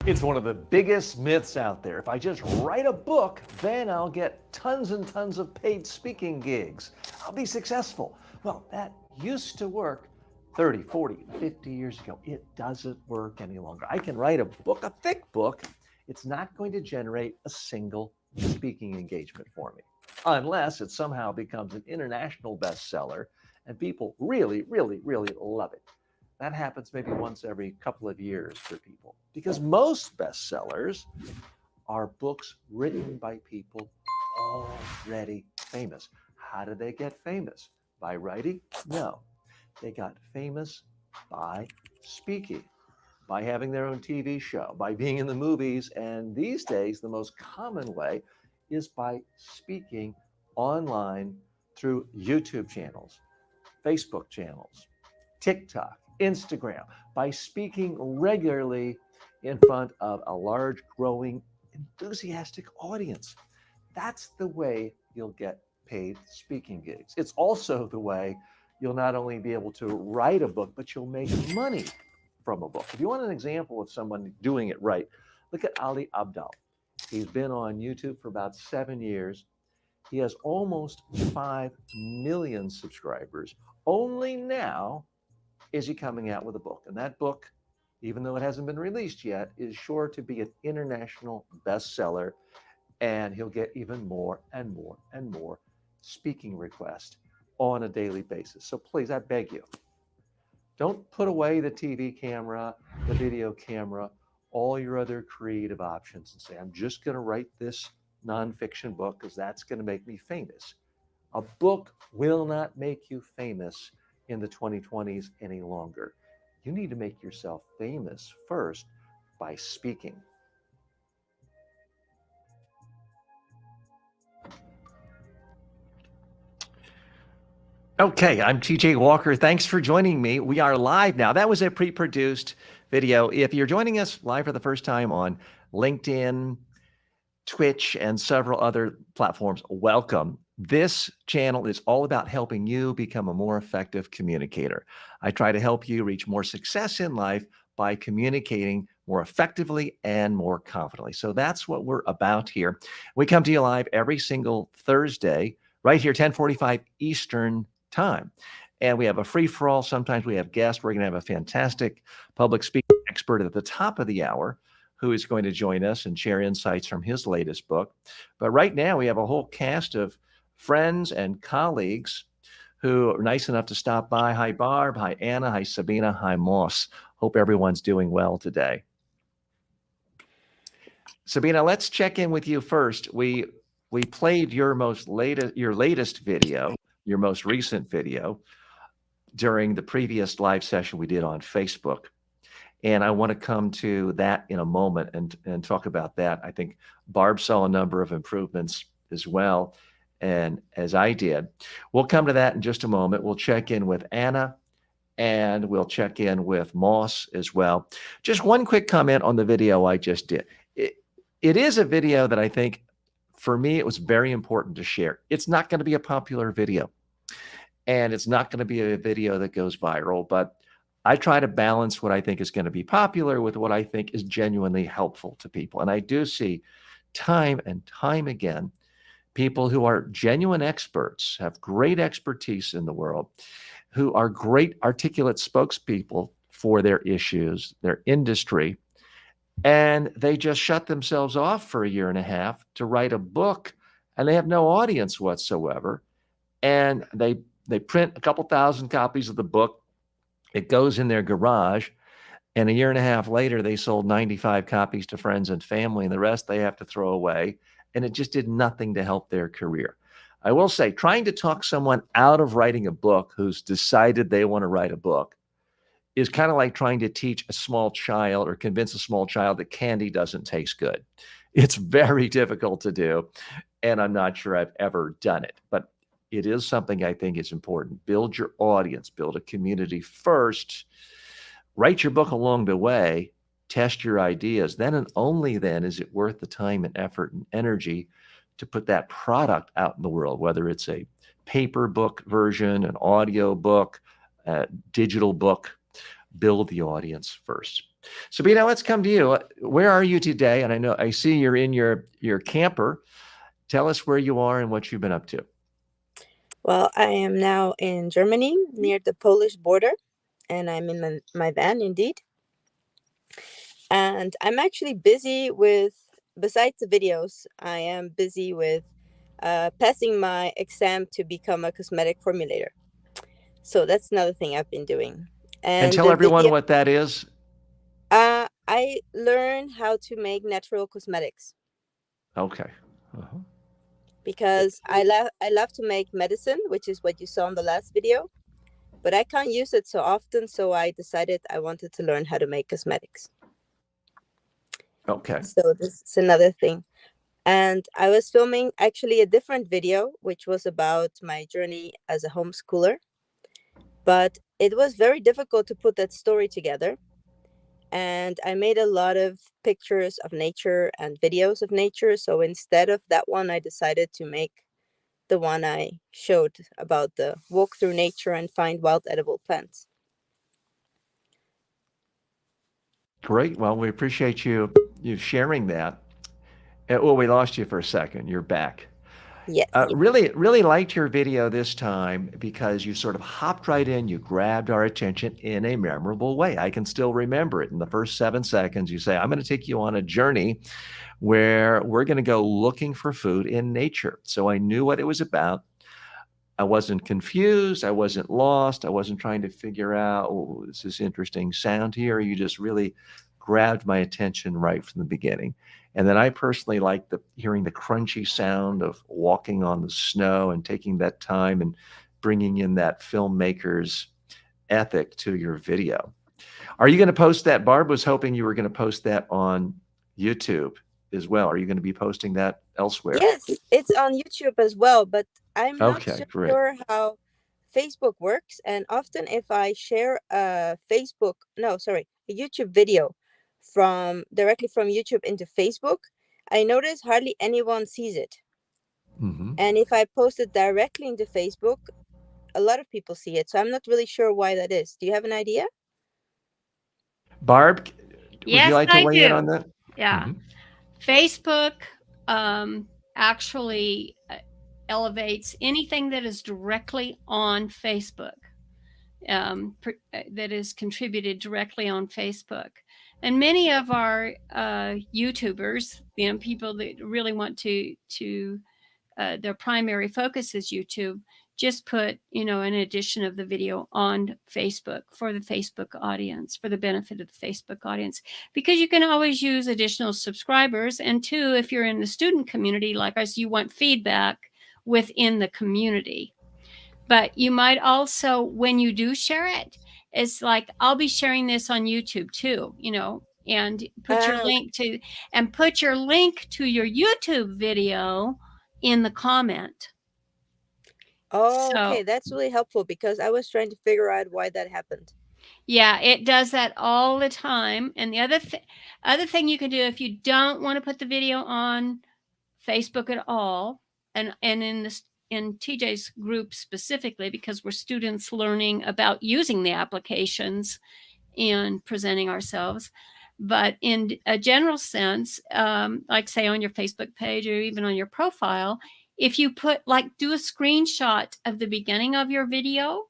It's one of the biggest myths out there. If I just write a book, then I'll get tons and tons of paid speaking gigs. I'll be successful. Well, that used to work 30, 40, 50 years ago. It doesn't work any longer. I can write a book, a thick book. It's not going to generate a single speaking engagement for me, unless it somehow becomes an international bestseller and people really, really, really love it. That happens maybe once every couple of years for people, because most bestsellers are books written by people already famous. How did they get famous? By writing? No. They got famous by speaking, by having their own TV show, by being in the movies. And these days, the most common way is by speaking online through YouTube channels, Facebook channels, TikTok, Instagram, by speaking regularly in front of a large, growing, enthusiastic audience. That's the way you'll get paid speaking gigs. It's also the way you'll not only be able to write a book, but you'll make money from a book. If you want an example of someone doing it right, look at Ali Abdaal. He's been on YouTube for about 7 years. He has almost 5 million subscribers. Only now is he coming out with a book. And that book, even though it hasn't been released yet, is sure to be an international bestseller. And he'll get even more and more and more speaking requests on a daily basis. So please, I beg you, don't put away the TV camera, the video camera, all your other creative options and say, I'm just going to write this nonfiction book because that's going to make me famous. A book will not make you famous in the 2020s any longer. You need to make yourself famous first by speaking. Okay, I'm TJ Walker. Thanks for joining me. We are live now. That was a pre-produced video. If you're joining us live for the first time on LinkedIn, Twitch, and several other platforms, welcome. This channel is all about helping you become a more effective communicator. I try to help you reach more success in life by communicating more effectively and more confidently. So that's what we're about here. We come to you live every single Thursday, right here, 10:45 Eastern time. And we have a free-for-all. Sometimes we have guests. We're going to have a fantastic public speaking expert at the top of the hour who is going to join us and share insights from his latest book. But right now we have a whole cast of friends and colleagues who are nice enough to stop by. Hi, Barb. Hi, Anna. Hi, Sabina. Hi, Moss. Hope everyone's doing well today. Sabina, let's check in with you first. We played your latest video, your most recent video, during the previous live session we did on Facebook. And I want to come to that in a moment and talk about that. I think Barb saw a number of improvements as well, and as I did. We'll come to that in just a moment. We'll check in with Anna, and we'll check in with Moss as well. Just one quick comment on the video I just did. It is a video that I think, for me, it was very important to share. It's not going to be a popular video, and it's not going to be a video that goes viral, but I try to balance what I think is going to be popular with what I think is genuinely helpful to people. And I do see time and time again people who are genuine experts, have great expertise in the world, who are great articulate spokespeople for their issues, their industry, and they just shut themselves off for a year and a half to write a book, and they have no audience whatsoever. And they print a couple thousand copies of the book. It goes in their garage, and a year and a half later, they sold 95 copies to friends and family, and the rest they have to throw away. And it just did nothing to help their career. I will say, trying to talk someone out of writing a book who's decided they want to write a book is kind of like trying to teach a small child or convince a small child that candy doesn't taste good. It's very difficult to do, and I'm not sure I've ever done it. But it is something I think is important. Build your audience, build a community first, write your book along the way, test your ideas. Then and only then is it worth the time and effort and energy to put that product out in the world, whether it's a paper book version, an audio book, a digital book. Build the audience first. Sabina, let's come to you. Where are you today? And I see you're in your camper. Tell us where you are and what you've been up to. Well, I am now in Germany near the Polish border, and I'm in my van indeed. And I'm actually busy besides the videos, I am busy with passing my exam to become a cosmetic formulator. So that's another thing I've been doing. And And tell the everyone video, what that is. I learned how to make natural cosmetics Okay. Uh-huh. because I love to make medicine, which is what you saw in the last video, but I can't use it so often, so I decided I wanted to learn how to make cosmetics. Okay. So this is another thing. And I was filming actually a different video, which was about my journey as a homeschooler. But it was very difficult to put that story together. And I made a lot of pictures of nature and videos of nature. So instead of that one, I decided to make the one I showed about the walk through nature and find wild edible plants. Great. Well, we appreciate you sharing that. Well, we lost you for a second. You're back. Yes. Really liked your video this time because you sort of hopped right in. You grabbed our attention in a memorable way. I can still remember it. In the first 7 seconds, you say, I'm going to take you on a journey where we're going to go looking for food in nature. So I knew what it was about. I wasn't confused. I wasn't lost. I wasn't trying to figure out, oh, is this interesting sound here? You just really grabbed my attention right from the beginning. And then I personally like hearing the crunchy sound of walking on the snow and taking that time and bringing in that filmmaker's ethic to your video. Are you going to post that? Barb was hoping you were going to post that on YouTube as well. Are you going to be posting that elsewhere? Yes, it's on YouTube as well, but I'm not so Okay, great. sure how Facebook works. And often, if I share a YouTube video directly from YouTube into Facebook, I notice hardly anyone sees it. Mm-hmm. And if I post it directly into Facebook, a lot of people see it. So I'm not really sure why that is. Do you have an idea? Barb, would you Yes, like to I weigh in do. on that? Yeah. Mm-hmm. Facebook actually elevates anything that is directly on Facebook, that is contributed directly on Facebook. And many of our YouTubers, people that really want to their primary focus is YouTube, just put, an edition of the video on Facebook for the Facebook audience, for the benefit of the Facebook audience, because you can always use additional subscribers. And two, if you're in the student community like us, you want feedback within the community. But you might also, when you do share it, it's like, I'll be sharing this on YouTube too, and put your Okay. link to your YouTube video in the comment. Oh, okay. So, That's really helpful because I was trying to figure out why that happened. yeah, it does that all the time. And the other thing you can do, if you don't want to put the video on Facebook at all, and in TJ's group specifically, because we're students learning about using the applications and presenting ourselves. But in a general sense, like say on your Facebook page or even on your profile, if you do a screenshot of the beginning of your video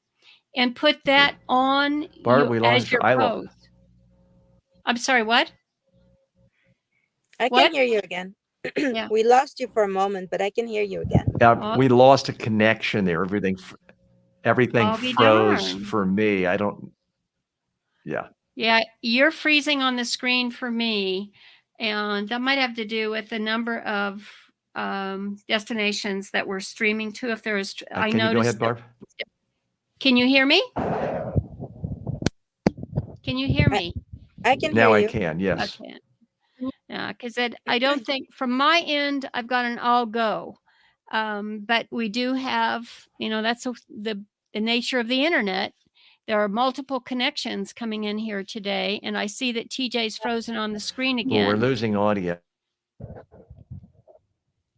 and put that on Barb, you we as lost you. your post. I'm sorry, what? I can What? hear you again. Yeah. We lost you for a moment, but I can hear you again. Oh, we lost a connection there. Everything I'll be froze darned. for me. I don't. Yeah. Yeah, you're freezing on the screen for me, and that might have to do with the number of destinations that we're streaming to. If there is, I Can you go noticed ahead, that. Barb? Can you hear me? Can you hear I, me? I can hear Now I you. can. Yes. Okay. Yeah, because I don't think from my end I've got an all go, but we do have, that's the nature of the internet. There are multiple connections coming in here today, and I see that TJ's frozen on the screen Well, we're again. losing audio.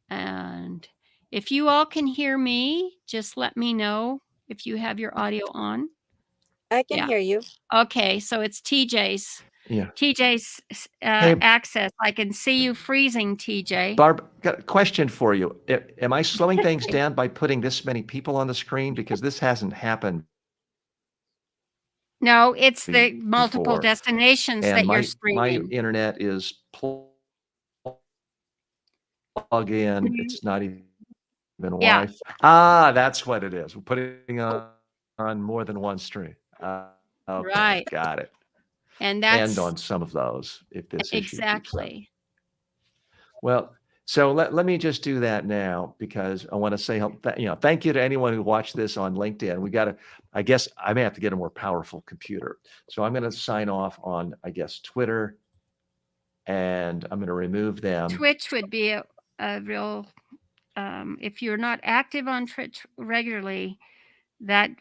And if you all can hear me, just let me know if you have your audio on. I can Yeah. hear you. Okay, so it's TJ's Yeah. TJ's Hey, access. I can see you freezing, TJ. Barb, got a question for you. Am I slowing things down by putting this many people on the screen? Because this hasn't happened No, it's the multiple before. destinations And that you're my streaming. internet is plug in. It's not even Yeah, Wi-Fi. Ah, that's what it is. We're putting on more than one stream. Okay, right. got it. And And that's on some of those, if this issue keeps up. exactly. Well, so let me just do that now because I want to say, thank you to anyone who watched this on LinkedIn. We got to, I guess I may have to get a more powerful computer. So I'm going to sign off on, I guess, Twitter, and I'm going to remove them. Twitch would be a real, if you're not active on Twitch regularly, that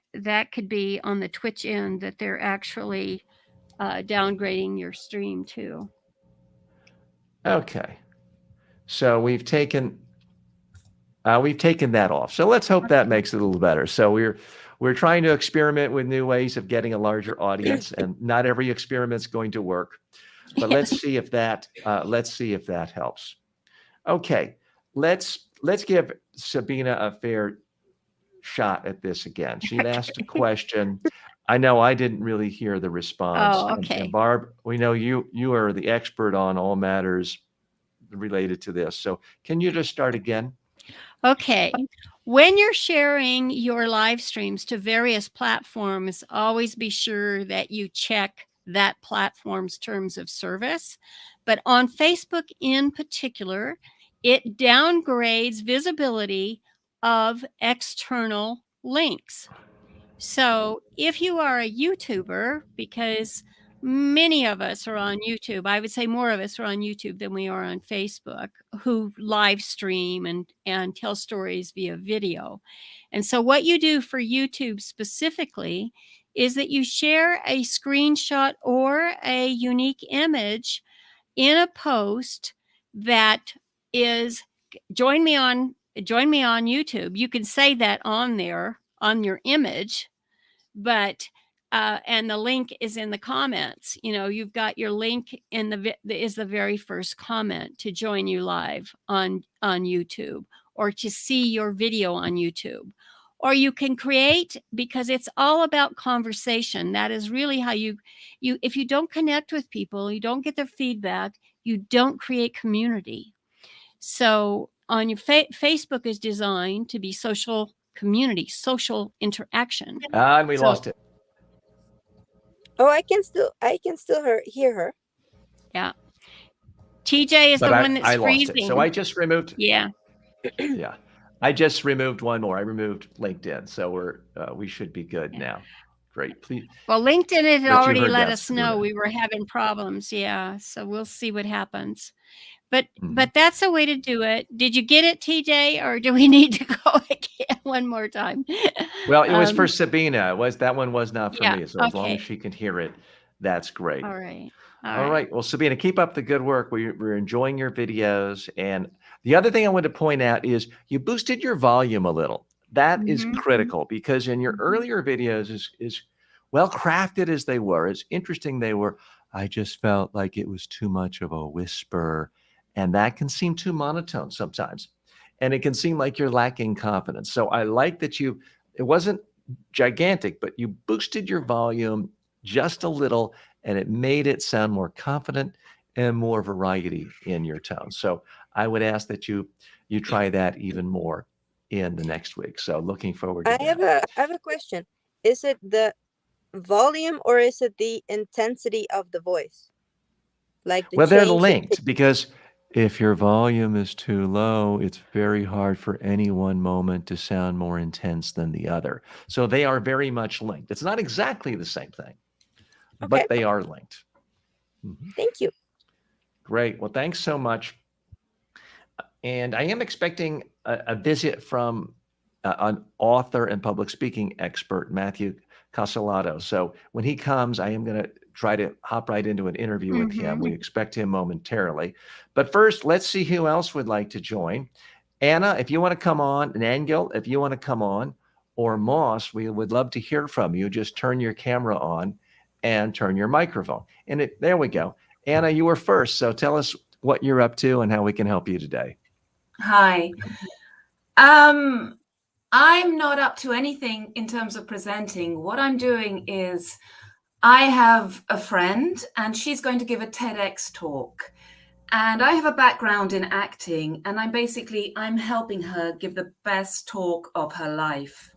could be on the Twitch end that they're actually downgrading your stream too. Okay. So we've taken that off. So let's hope that makes it a little better. So we're trying to experiment with new ways of getting a larger audience, and not every experiment's going to work. But let's see if that helps. Okay, let's give Sabina a fair shot at this again. She asked a question. I know I didn't really hear the response. Oh, okay. And Barb, we know you are the expert on all matters related to this. So can you just start again? Okay. When you're sharing your live streams to various platforms, always be sure that you check that platform's terms of service. But on Facebook in particular, it downgrades visibility of external links. So if you are a YouTuber, because many of us are on YouTube, I would say more of us are on YouTube than we are on Facebook, who live stream and tell stories via video. And so what you do for YouTube specifically is that you share a screenshot or a unique image in a post that is join me on YouTube. You can say that on there on your image, but and the link is in the comments. You've got your link in the very first comment to join you live on YouTube, or to see your video on YouTube. Or you can create, because it's all about conversation. That is really how you if you don't connect with people, you don't get their feedback, you don't create community. So on your Facebook is designed to be social community, social interaction. And we lost it. Oh, I can still hear her. Yeah. TJ is But the one that's I lost freezing. it. So I just removed. Yeah. Yeah. I just removed one more. I removed LinkedIn. So we should be good now. Great. Please. Well, LinkedIn had already let us Sabina. know we were having problems. Yeah. So we'll see what happens. But that's a way to do it. Did you get it, TJ, or do we need to go again one more time? Well, it was for Sabina. That one was not for Yeah, me. So as long okay. as she can hear it, that's great. All right. All right. Well, Sabina, keep up the good work. We're enjoying your videos. And the other thing I want to point out is you boosted your volume a little. That is critical, because in your earlier videos, is well crafted as they were, as interesting they were, I just felt like it was too much of a whisper. And that can seem too monotone sometimes. And it can seem like you're lacking confidence. So I like that it wasn't gigantic, but you boosted your volume just a little, and it made it sound more confident and more variety in your tone. So I would ask that you try that even more in the next week. So looking forward to that. I have a question. Is it the volume or is it the intensity of the voice? Like the They're change linked, because if your volume is too low, it's very hard for any one moment to sound more intense than the other. So they are very much linked. It's not exactly the same thing, but they are linked. Thank you. Great. Well, thanks so much. And I am expecting a visit from an author and public speaking expert, Matthew Casalato. So when he comes, I am going to try to hop right into an interview with him. We expect him momentarily. But first, let's see who else would like to join. Anna, if you want to come on, and Angel, if you want to come on, or Moss, we would love to hear from you. Just turn your camera on and turn your microphone. And there we go. Anna, you were first. So tell us what you're up to and how we can help you today. Hi. I'm not up to anything in terms of presenting. What I'm doing is I have a friend and she's going to give a TEDx talk. And I have a background in acting, and I'm helping her give the best talk of her life.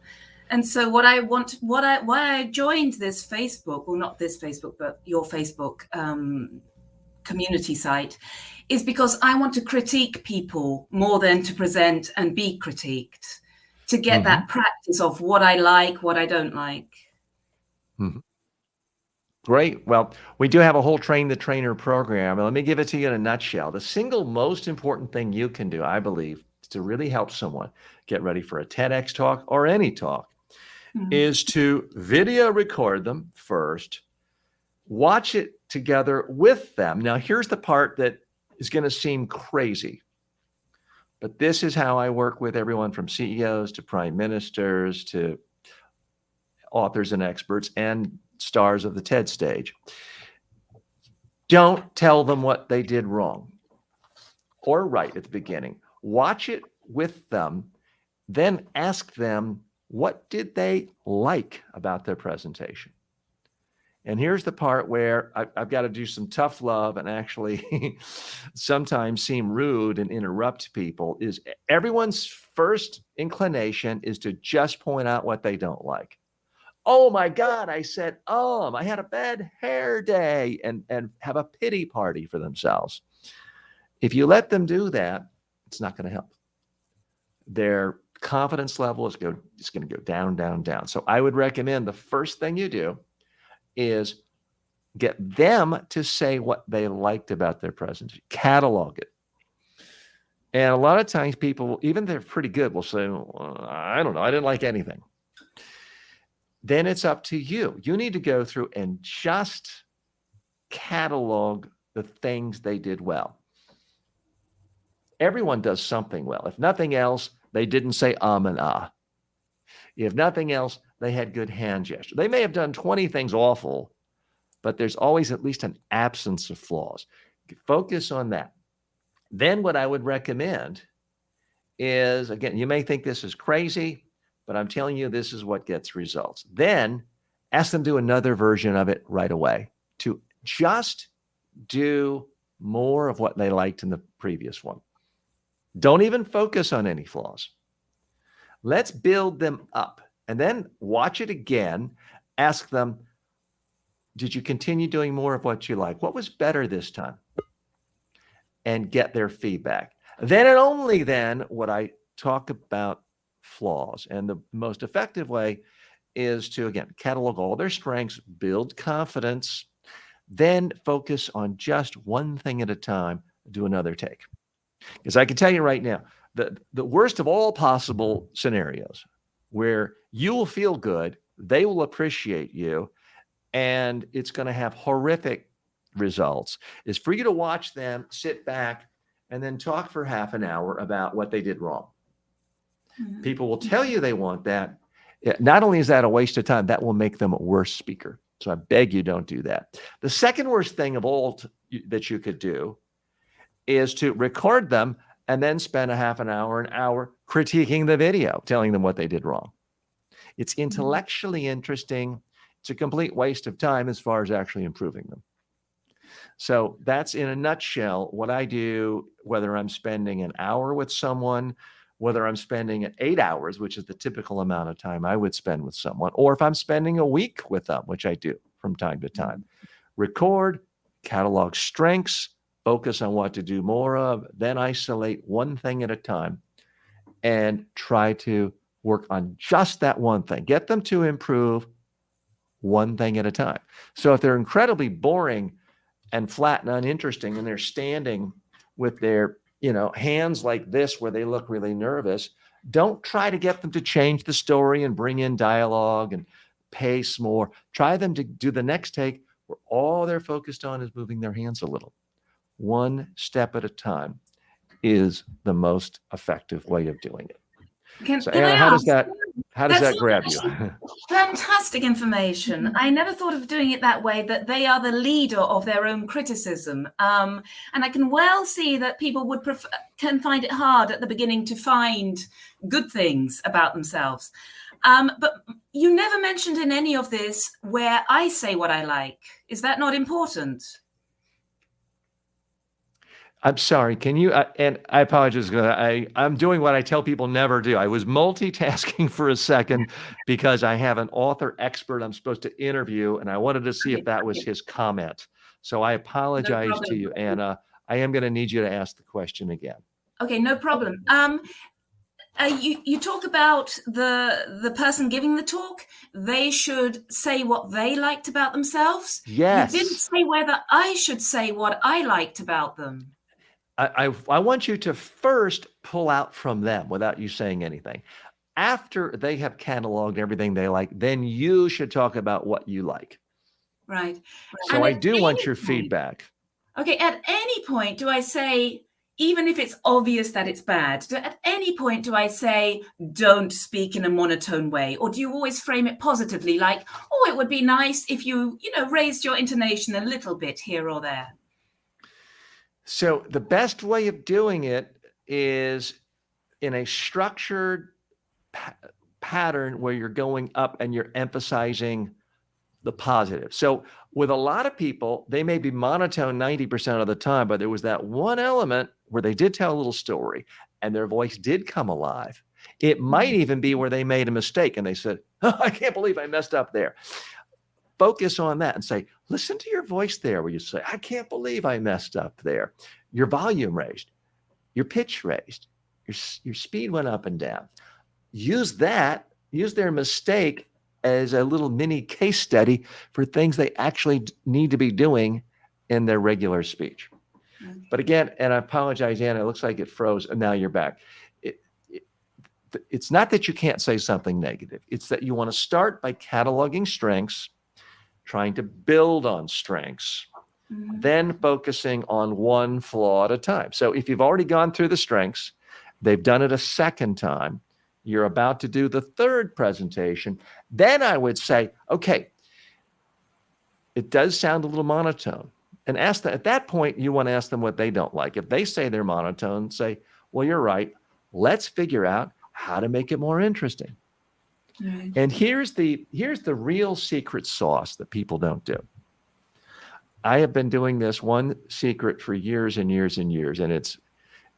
And so why I joined this Facebook, well, not this Facebook, but your Facebook community site, is because I want to critique people more than to present and be critiqued, to get that practice of what I like, what I don't like. Great. Well, we do have a whole Train the Trainer program. Let me give it to you in a nutshell. The single most important thing you can do, I believe, to really help someone get ready for a TEDx talk or any talk is to video record them first, watch it together with them. Now, here's the part that is going to seem crazy, but this is how I work with everyone from CEOs to prime ministers to authors and experts and stars of the TED stage. Don't tell them what they did wrong or right at the beginning. Watch it with them, then ask them, what did they like about their presentation? And here's the part where I've got to do some tough love and actually sometimes seem rude and interrupt people. Is everyone's first inclination is to just point out what they don't like. Oh my God, I said, I had a bad hair day, and have a pity party for themselves. If you let them do that, it's not going to help. Their confidence level is going to go down, down, down. So I would recommend the first thing you do is get them to say what they liked about their presentation, catalog it. And a lot of times people, even if they're pretty good, will say, well, I don't know, I didn't like anything. Then it's up to you. You need to go through and just catalog the things they did well. Everyone does something well. If nothing else, they didn't say and ah. If nothing else, they had good hand gesture. They may have done 20 things awful, but there's always at least an absence of flaws. Focus on that. Then what I would recommend is, again, you may think this is crazy, but I'm telling you, this is what gets results. Then ask them to do another version of it right away, to just do more of what they liked in the previous one. Don't even focus on any flaws. Let's build them up and then watch it again. Ask them, did you continue doing more of what you like? What was better this time? And get their feedback. Then and only then would I talk about flaws. And the most effective way is to, again, catalog all their strengths, build confidence, then focus on just one thing at a time, do another take. Because I can tell you right now, the worst of all possible scenarios where you will feel good, they will appreciate you, and it's going to have horrific results, is for you to watch them sit back and then talk for half an hour about what they did wrong. People will tell you they want that. Not only is that a waste of time, that will make them a worse speaker. So I beg you, don't do that. The second worst thing of all that you could do is to record them and then spend a half an hour critiquing the video, telling them what they did wrong. It's intellectually interesting. It's a complete waste of time as far as actually improving them. So that's in a nutshell what I do, whether I'm spending an hour with someone, whether I'm spending 8 hours, which is the typical amount of time I would spend with someone, or if I'm spending a week with them, which I do from time to time. Record, catalog strengths, focus on what to do more of, then isolate one thing at a time and try to work on just that one thing. Get them to improve one thing at a time. So if they're incredibly boring and flat and uninteresting and they're standing with their hands like this where they look really nervous, don't try to get them to change the story and bring in dialogue and pace more. Try them to do the next take where all they're focused on is moving their hands a little. One step at a time is the most effective way of doing it. So Can I Anna, ask? how does That's that grab you? fantastic information. I never thought of doing it that way, that they are the leader of their own criticism. And I can well see that people can find it hard at the beginning to find good things about themselves. But you never mentioned in any of this where I say what I like. Is that not important? I'm sorry. Can you? And I apologize. I'm doing what I tell people never do. I was multitasking for a second because I have an author expert I'm supposed to interview, and I wanted to see if that was his comment. So I apologize to you, Anna. I am going to need you to ask the question again. Okay, no problem. You talk about the person giving the talk. They should say what they liked about themselves. Yes. You didn't say whether I should say what I liked about them. I want you to first pull out from them without you saying anything. After they have cataloged everything they like, then you should talk about what you like. Right. So And I at do want any your point- feedback. Okay, at any point do I say, even if it's obvious that it's bad, at any point do I say, don't speak in a monotone way? Or do you always frame it positively, like, oh, it would be nice if you raised your intonation a little bit here or there? So the best way of doing it is in a structured pattern where you're going up and you're emphasizing the positive. So with a lot of people, they may be monotone 90% of the time, but there was that one element where they did tell a little story and their voice did come alive. It might even be where they made a mistake and they said, oh, I can't believe I messed up there. Focus on that and say, listen to your voice there where you say, I can't believe I messed up there. Your volume raised, your pitch raised, your speed went up and down. Use their mistake as a little mini case study for things they actually need to be doing in their regular speech. But again, and I apologize, Anna, it looks like it froze and now you're back. It's not that you can't say something negative. It's that you want to start by cataloging strengths, trying to build on strengths, then focusing on one flaw at a time. So if you've already gone through the strengths, they've done it a second time, you're about to do the third presentation, then I would say, okay, it does sound a little monotone. And ask them, at that point, you want to ask them what they don't like. If they say they're monotone, say, well, you're right. Let's figure out how to make it more interesting. Right. And here's the real secret sauce that people don't do. I have been doing this one secret for years and years and years, and it's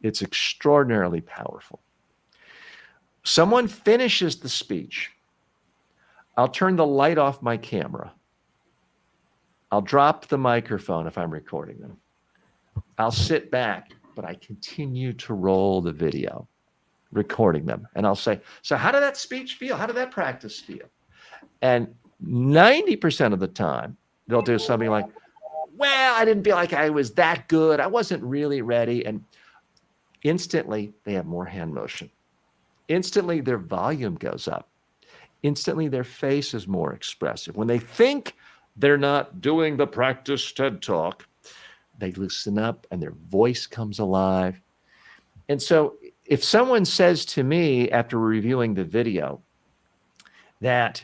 extraordinarily powerful. Someone finishes the speech. I'll turn the light off my camera. I'll drop the microphone if I'm recording them. I'll sit back, but I continue to roll the video, recording them. And I'll say, so how did that speech feel? How did that practice feel? And 90% of the time, they'll do something like, well, I didn't feel like I was that good. I wasn't really ready. And instantly, they have more hand motion. Instantly, their volume goes up. Instantly, their face is more expressive. When they think they're not doing the practice TED Talk, they loosen up and their voice comes alive. And so if someone says to me after reviewing the video that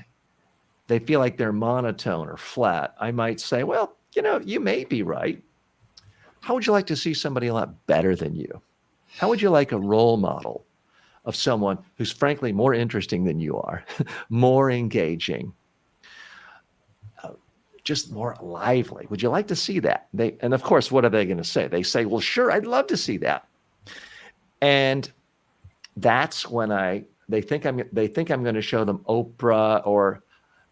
they feel like they're monotone or flat, I might say, well, you may be right. How would you like to see somebody a lot better than you? How would you like a role model of someone who's frankly more interesting than you are, more engaging, just more lively? Would you like to see that? And of course, what are they going to say? They say, well, sure, I'd love to see that. And that's when they think I'm going to show them Oprah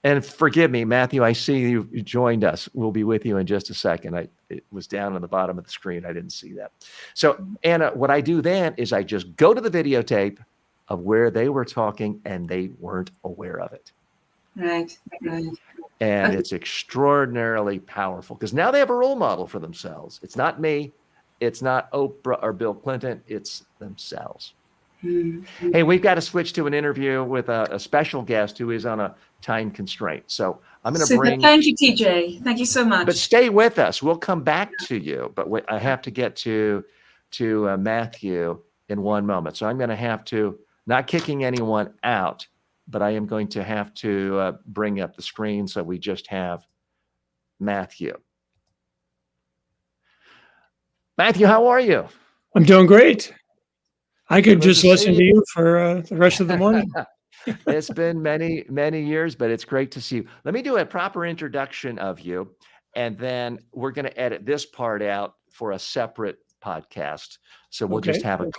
and forgive me, Matthew, I see you joined us. We'll be with you in just a second. It was down on the bottom of the screen. I didn't see that. So Anna, what I do then is I just go to the videotape of where they were talking and they weren't aware of it. Right. And it's extraordinarily powerful because now they have a role model for themselves. It's not me. It's not Oprah or Bill Clinton. It's themselves. Mm-hmm. Hey, we've got to switch to an interview with a special guest who is on a time constraint. So I'm going to bring. Thank you, TJ. Thank you so much. But stay with us. We'll come back to you. But I have to get to Matthew in one moment. So I'm going to have to not kicking anyone out, but I am going to have to bring up the screen so we just have Matthew. Matthew, how are you? I'm doing great. I could Good just to listen see to you. you for the rest of the morning. It's been many, many years, but it's great to see you. Let me do a proper introduction of you, and then we're going to edit this part out for a separate podcast. So we'll just Okay. have a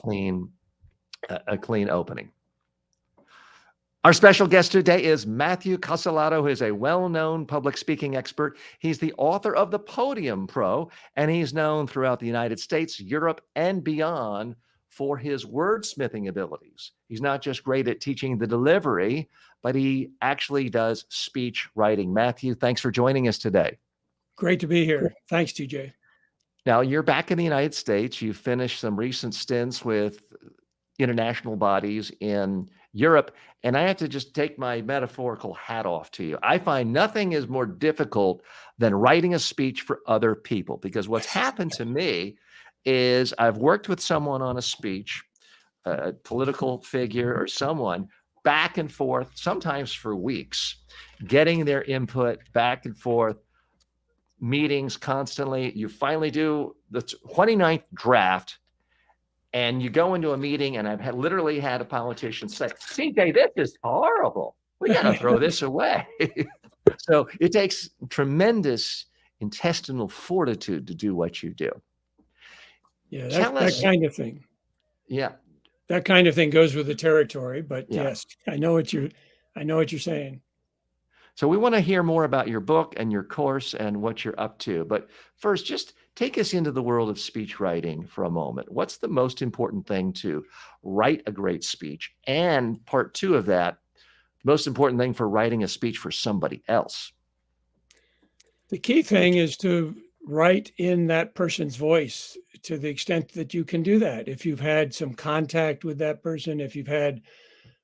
clean opening. Our special guest today is Matthew Casalato, who is a well-known public speaking expert. He's the author of The Podium Pro, and he's known throughout the United States, Europe, and beyond for his wordsmithing abilities. He's not just great at teaching the delivery, but he actually does speech writing. Matthew, thanks for joining us today. Great to be here. Thanks, TJ. Now, you're back in the United States. You've finished some recent stints with international bodies in Europe, and I have to just take my metaphorical hat off to you. I find nothing is more difficult than writing a speech for other people, because what's happened to me is I've worked with someone on a speech, a political figure or someone, back and forth, sometimes for weeks, getting their input back and forth, meetings constantly. You finally do the 29th draft, and you go into a meeting, and I've literally had a politician say, CJ, this is horrible. We got to throw this away. So it takes tremendous intestinal fortitude to do what you do. Yeah, Tell that us- kind of thing. Yeah. That kind of thing goes with the territory, but Yeah. yes, I know what you're saying. So we want to hear more about your book and your course and what you're up to. But first, just take us into the world of speech writing for a moment. What's the most important thing to write a great speech? And part two of that, the most important thing for writing a speech for somebody else. The key thing is to write in that person's voice to the extent that you can do that. If you've had some contact with that person, if you've had,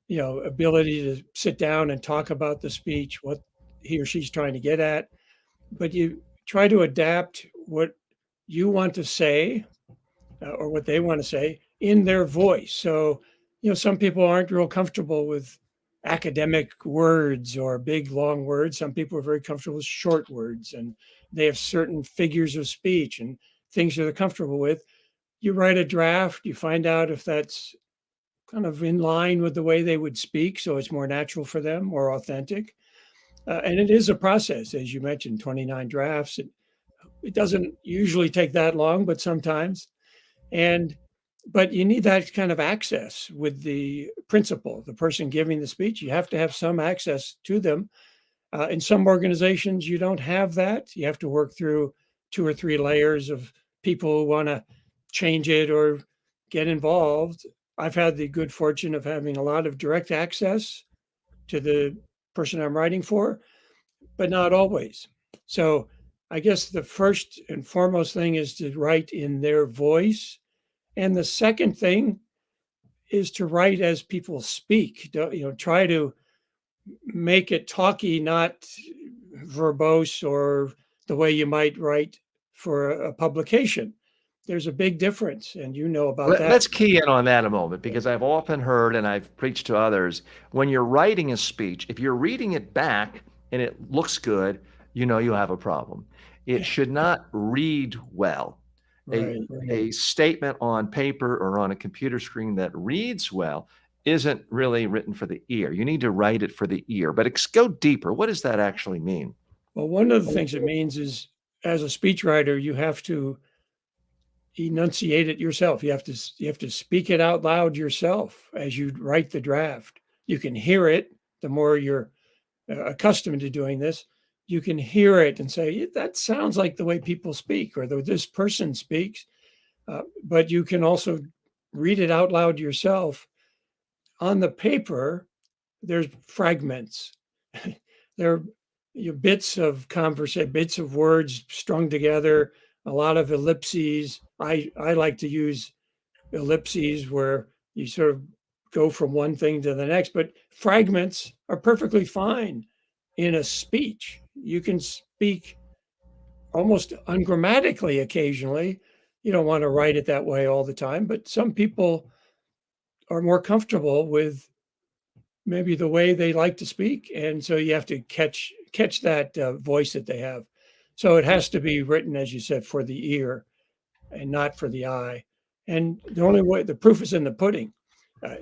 ability to sit down and talk about the speech, what he or she's trying to get at, but you try to adapt what you want to say or what they want to say in their voice. So, some people aren't real comfortable with academic words or big, long words. Some people are very comfortable with short words, and they have certain figures of speech and things that they're comfortable with. You write a draft, you find out if that's kind of in line with the way they would speak, so it's more natural for them, more authentic. And it is a process, as you mentioned, 29 drafts. It doesn't usually take that long, but sometimes. But you need that kind of access with the principal, the person giving the speech. You have to have some access to them. In some organizations, you don't have that. You have to work through 2 or 3 layers of people who want to change it or get involved. I've had the good fortune of having a lot of direct access to the person I'm writing for, but not always. So I guess the first and foremost thing is to write in their voice. And the second thing is to write as people speak. Try to make it talky, not verbose or the way you might write for a publication. There's a big difference, and you know about that. Let's key in on that a moment, because I've often heard, and I've preached to others, when you're writing a speech, if you're reading it back and it looks good, you have a problem. It should not read well. Right. A statement on paper or on a computer screen that reads well isn't really written for the ear. You need to write it for the ear. But go deeper. What does that actually mean? Well, one of the things it means is, as a speechwriter, you have to enunciate it yourself. You have to speak it out loud yourself as you write the draft. You can hear it. The more you're accustomed to doing this, you can hear it and say, that sounds like the way people speak, or this person speaks. But you can also read it out loud yourself. On the paper, there's fragments. There are bits of conversation, bits of words strung together, a lot of ellipses. I like to use ellipses where you sort of go from one thing to the next, but fragments are perfectly fine in a speech. You can speak almost ungrammatically occasionally. You don't want to write it that way all the time, but some people are more comfortable with maybe the way they like to speak, and so you have to catch that voice that they have. So it has to be written, as you said, for the ear and not for the eye. And the only way, the proof is in the pudding. Uh,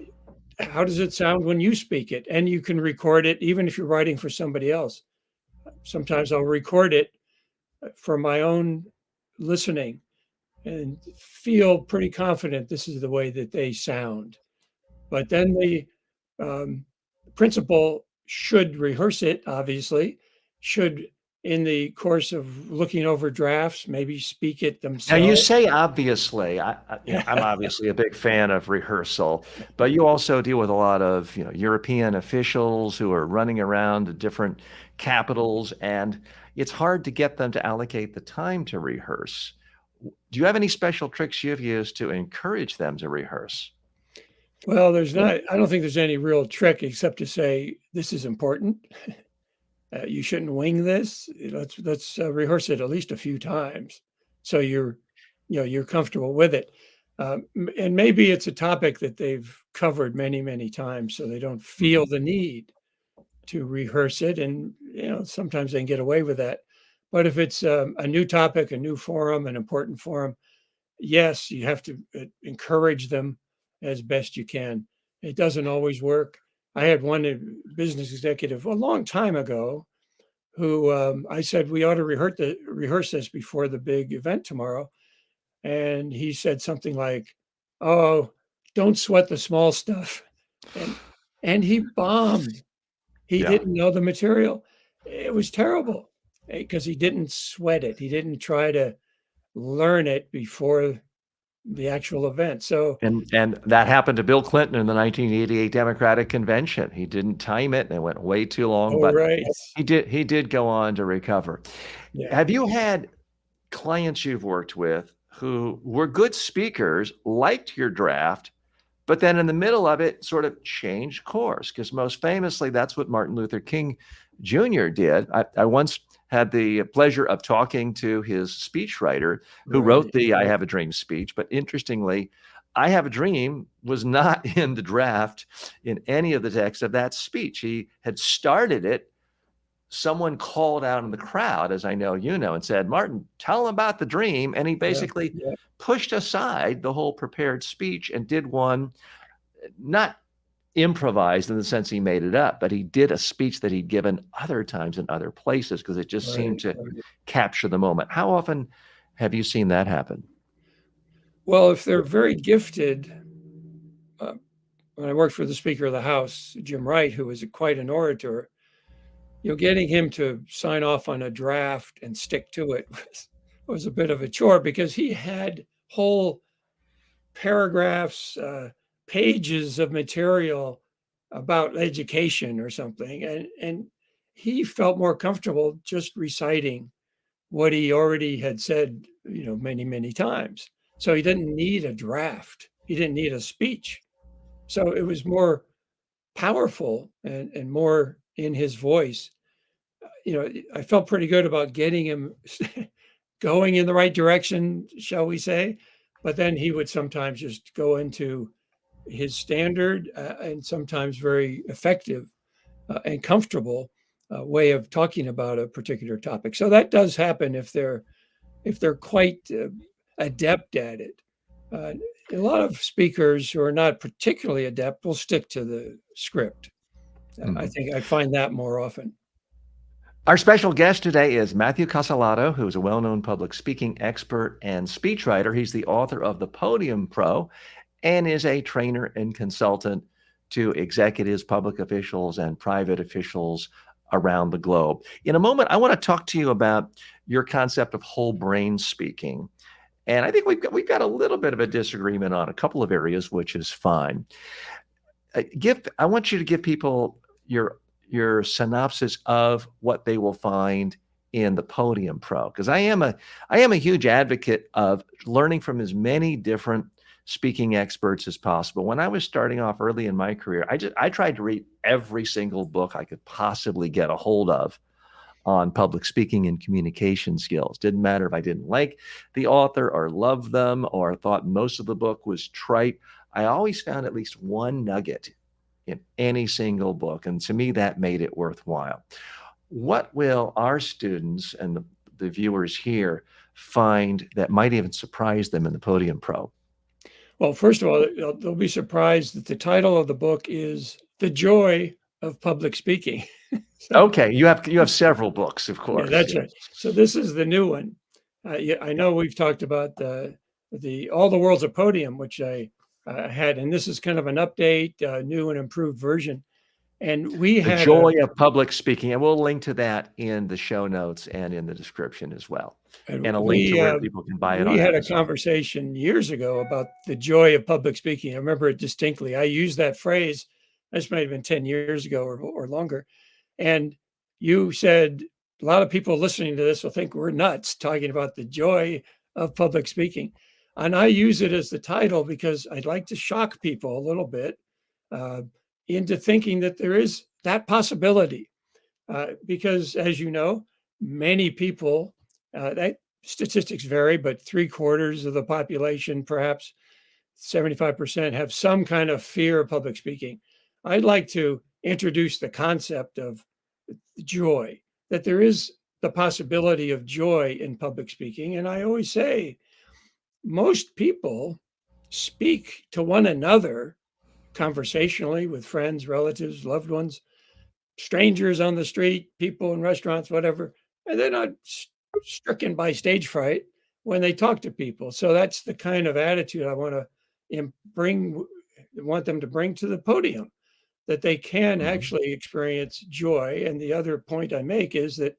how does it sound when you speak it? And you can record it even if you're writing for somebody else. Sometimes I'll record it for my own listening and feel pretty confident this is the way that they sound. But then the principal should rehearse it, obviously, should, in the course of looking over drafts, maybe speak it Now, themselves. you say obviously. I'm obviously a big fan of rehearsal, but you also deal with a lot of European officials who are running around to different capitals, and it's hard to get them to allocate the time to rehearse. Do you have any special tricks you've used to encourage them to rehearse? Well, I don't think there's any real trick except to say, this is important. You shouldn't wing this. Let's rehearse it at least a few times, so you're comfortable with it. And maybe it's a topic that they've covered many, many times, so they don't feel the need to rehearse it. And sometimes they can get away with that. But if it's a new topic, a new forum, an important forum, yes, you have to encourage them as best you can. It doesn't always work. I had one business executive a long time ago who I said, we ought to rehearse this before the big event tomorrow. And he said something like, oh, don't sweat the small stuff. And he bombed. He didn't know the material. It was terrible because he didn't sweat it. He didn't try to learn it before the actual event. So and that happened to Bill Clinton in the 1988 Democratic Convention. He didn't time it, and it went way too long. But right. he did go on to recover. Yeah. Have you had clients you've worked with who were good speakers, liked your draft, but then in the middle of it sort of changed course? Because most famously, that's what Martin Luther King Jr. did. I once had the pleasure of talking to his speechwriter who wrote the I Have a Dream speech. But interestingly, I Have a Dream was not in the draft in any of the text of that speech. He had started it. Someone called out in the crowd, as I know you know, and said, Martin, tell him about the dream. And he basically pushed aside the whole prepared speech and did one, not improvised in the sense he made it up, but he did a speech that he'd given other times in other places because it just seemed to capture the moment. How often have you seen that happen? Well, if they're very gifted, when I worked for the Speaker of the House, Jim Wright, who was quite an orator, getting him to sign off on a draft and stick to it was a bit of a chore because he had whole paragraphs, pages of material about education or something. And he felt more comfortable just reciting what he already had said, many, many times. So he didn't need a draft. He didn't need a speech. So it was more powerful and more in his voice. I felt pretty good about getting him going in the right direction, shall we say. But then he would sometimes just go into his standard and sometimes very effective and comfortable way of talking about a particular topic. So that does happen if they're quite adept at it. A lot of speakers who are not particularly adept will stick to the script. I think I find that more often. Our special guest today is Matthew Casalato, who is a well-known public speaking expert and speechwriter. He's the author of The Podium Pro and is a trainer and consultant to executives, public officials, and private officials around the globe. In a moment, I want to talk to you about your concept of whole brain speaking. And I think we've got a little bit of a disagreement on a couple of areas, which is fine. I want you to give people your synopsis of what they will find in the Podium Pro, because I am a huge advocate of learning from as many different speaking experts as possible. When I was starting off early in my career, I tried to read every single book I could possibly get a hold of on public speaking and communication skills. Didn't matter if I didn't like the author or love them or thought most of the book was trite. I always found at least one nugget in any single book. And to me, that made it worthwhile. What will our students and the viewers here find that might even surprise them in the Podium Pro? Well, first of all, they'll be surprised that the title of the book is The Joy of Public Speaking. So, Okay, you have several books, of yeah, course. that's Yeah. right. So this is the new one. Yeah, I know we've talked about All the World's a Podium, which I had, and this is kind of an update, new and improved version. And we The had Joy of Public Speaking, and we'll link to that in the show notes and in the description as well, and a link to where people can buy it we on had a Amazon. conversation years ago about the joy of public speaking. I remember it distinctly. I used that phrase. This might have been 10 years ago or longer. And you said a lot of people listening to this will think we're nuts talking about the joy of public speaking. And I use it as the title because I'd like to shock people a little bit uh, into thinking that there is that possibility. Because, as you know, many people, that statistics vary, but 3/4 of the population, perhaps 75%, have some kind of fear of public speaking. I'd like to introduce the concept of joy, that there is the possibility of joy in public speaking. And I always say most people speak to one another conversationally with friends, relatives, loved ones, strangers on the street, people in restaurants, whatever, and they're not stricken by stage fright when they talk to people. So that's the kind of attitude I want to want them to bring to the podium, that they can Mhm. actually experience joy. And the other point I make is that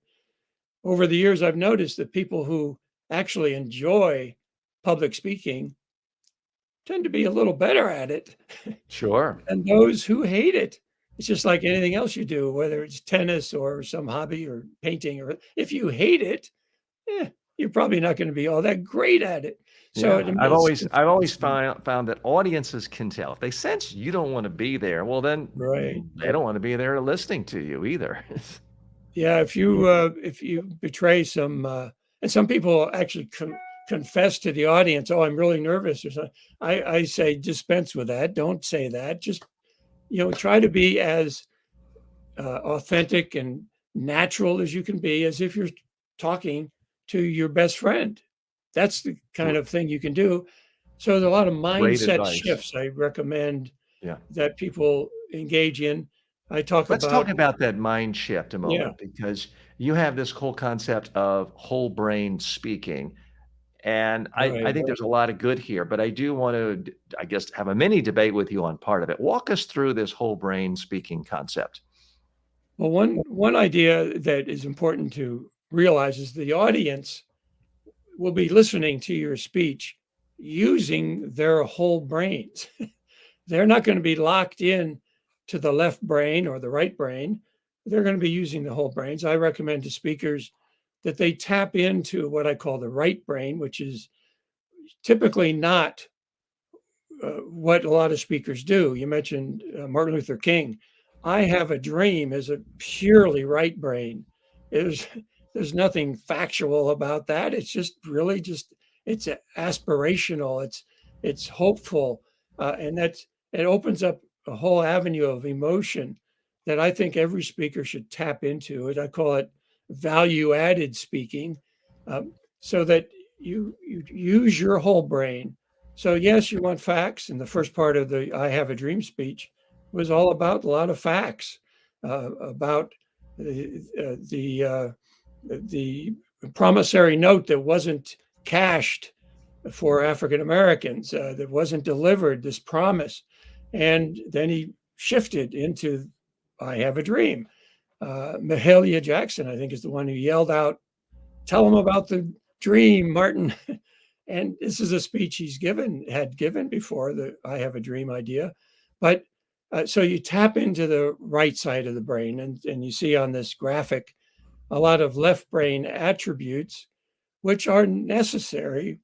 over the years, I've noticed that people who actually enjoy public speaking tend to be a little better at it Sure. than those who hate it. It's just like anything else you do, whether it's tennis or some hobby or painting, or if you hate it, you're probably not going to be all that great at it. So Yeah, to me, I've always found that audiences can tell. If they sense you don't want to be there, well, then right. they don't want to be there listening to you either. Yeah, if you betray some, and some people actually confess to the audience, "Oh, I'm really nervous," or something. I say dispense with that. Don't say that. Just try to be as authentic and natural as you can be, as if you're talking to your best friend. That's the kind of thing you can do. So there's a lot of Great mindset advice. shifts I recommend Yeah. that people engage in. I talk Let's talk about, about that mind shift a yeah, moment, because you have this whole concept of whole brain speaking. And I right. think there's a lot of good here, but I do want to, I guess, have a mini debate with you on part of it. Walk us through this whole brain speaking concept. Well, one idea that is important to realize is the audience will be listening to your speech using their whole brains. They're not going to be locked in to the left brain or the right brain. They're going to be using the whole brains. I recommend to speakers that they tap into what I call the right brain, which is typically not what a lot of speakers do. You mentioned Martin Luther King. I have a dream is a purely right brain. There's there's nothing factual about that. It's just really just it's aspirational. It's hopeful, and it opens up a whole avenue of emotion that I think every speaker should tap into. And I call it value added speaking, so that you use your whole brain. So yes, you want facts, and the first part of the "I Have a Dream" speech was all about a lot of facts about the promissory note that wasn't cashed for African Americans, that wasn't delivered. This promise, and then he shifted into "I Have a Dream." Mahalia Jackson, I think, is the one who yelled out, "Tell them about the dream, Martin." And this is a speech had given before, the "I Have a Dream" idea. But so you tap into the right side of the brain, and you see on this graphic a lot of left brain attributes, which are necessary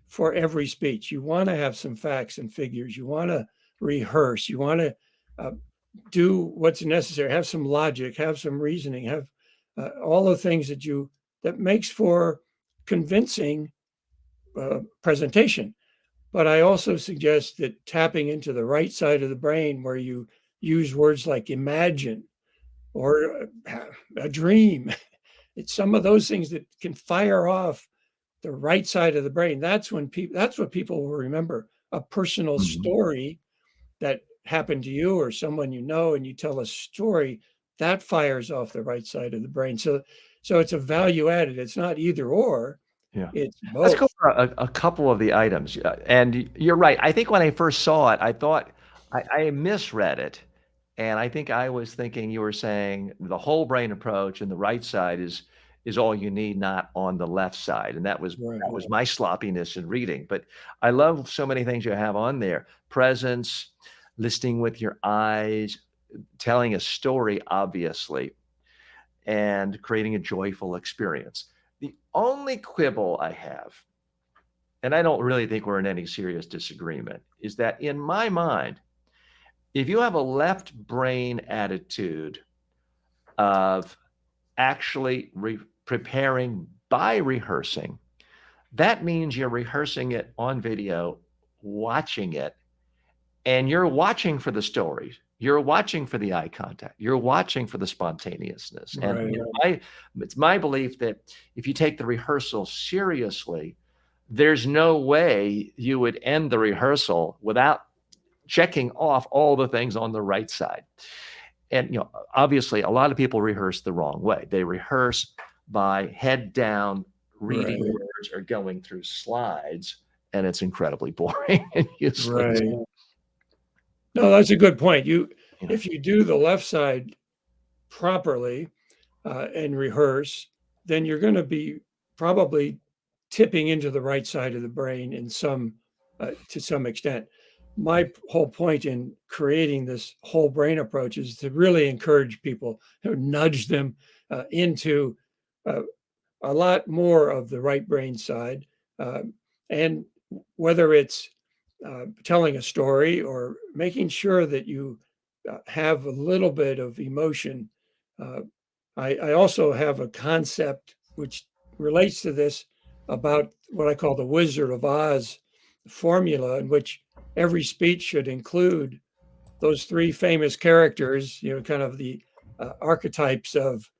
for every speech. You want to have some facts and figures. You want to rehearse. You want to uh, do what's necessary. Have some logic. Have some reasoning. Have all the things that makes for convincing presentation. But I also suggest that tapping into the right side of the brain where you use words like imagine or a dream. It's some of those things that can fire off the right side of the brain. That's what people will remember. A personal Mhm. story that happened to you or someone you know, and you tell a story that fires off the right side of the brain. So it's a value added. It's not either or, Yeah. it's Let's go both. for a couple of the items. And you're right. I think when I first saw it, I thought I misread it. And I think I was thinking you were saying the whole brain approach and the right side is all you need, not on the left side. And that Right. was my sloppiness in reading. But I love so many things you have on there. Presence, listening with your eyes, telling a story, obviously, and creating a joyful experience. The only quibble I have, and I don't really think we're in any serious disagreement, is that in my mind, if you have a left brain attitude of actually preparing by rehearsing, that means you're rehearsing it on video, watching it, and you're watching for the stories. You're watching for the eye contact. You're watching for the spontaneousness. And Right. it's my belief that if you take the rehearsal seriously, there's no way you would end the rehearsal without checking off all the things on the right side. And obviously, a lot of people rehearse the wrong way. They rehearse by head down, reading Right. words or going through slides, and it's incredibly boring and useless. Right. No, that's a good point. Yeah. If you do the left side properly and rehearse, then you're going to be probably tipping into the right side of the brain in to some extent. My whole point in creating this whole brain approach is to really encourage people, to nudge them into uh, a lot more of the right brain side. And whether it's telling a story or making sure that you have a little bit of emotion. Uh, I also have a concept which relates to this about what I call the Wizard of Oz formula, in which every speech should include those three famous characters, kind of the archetypes of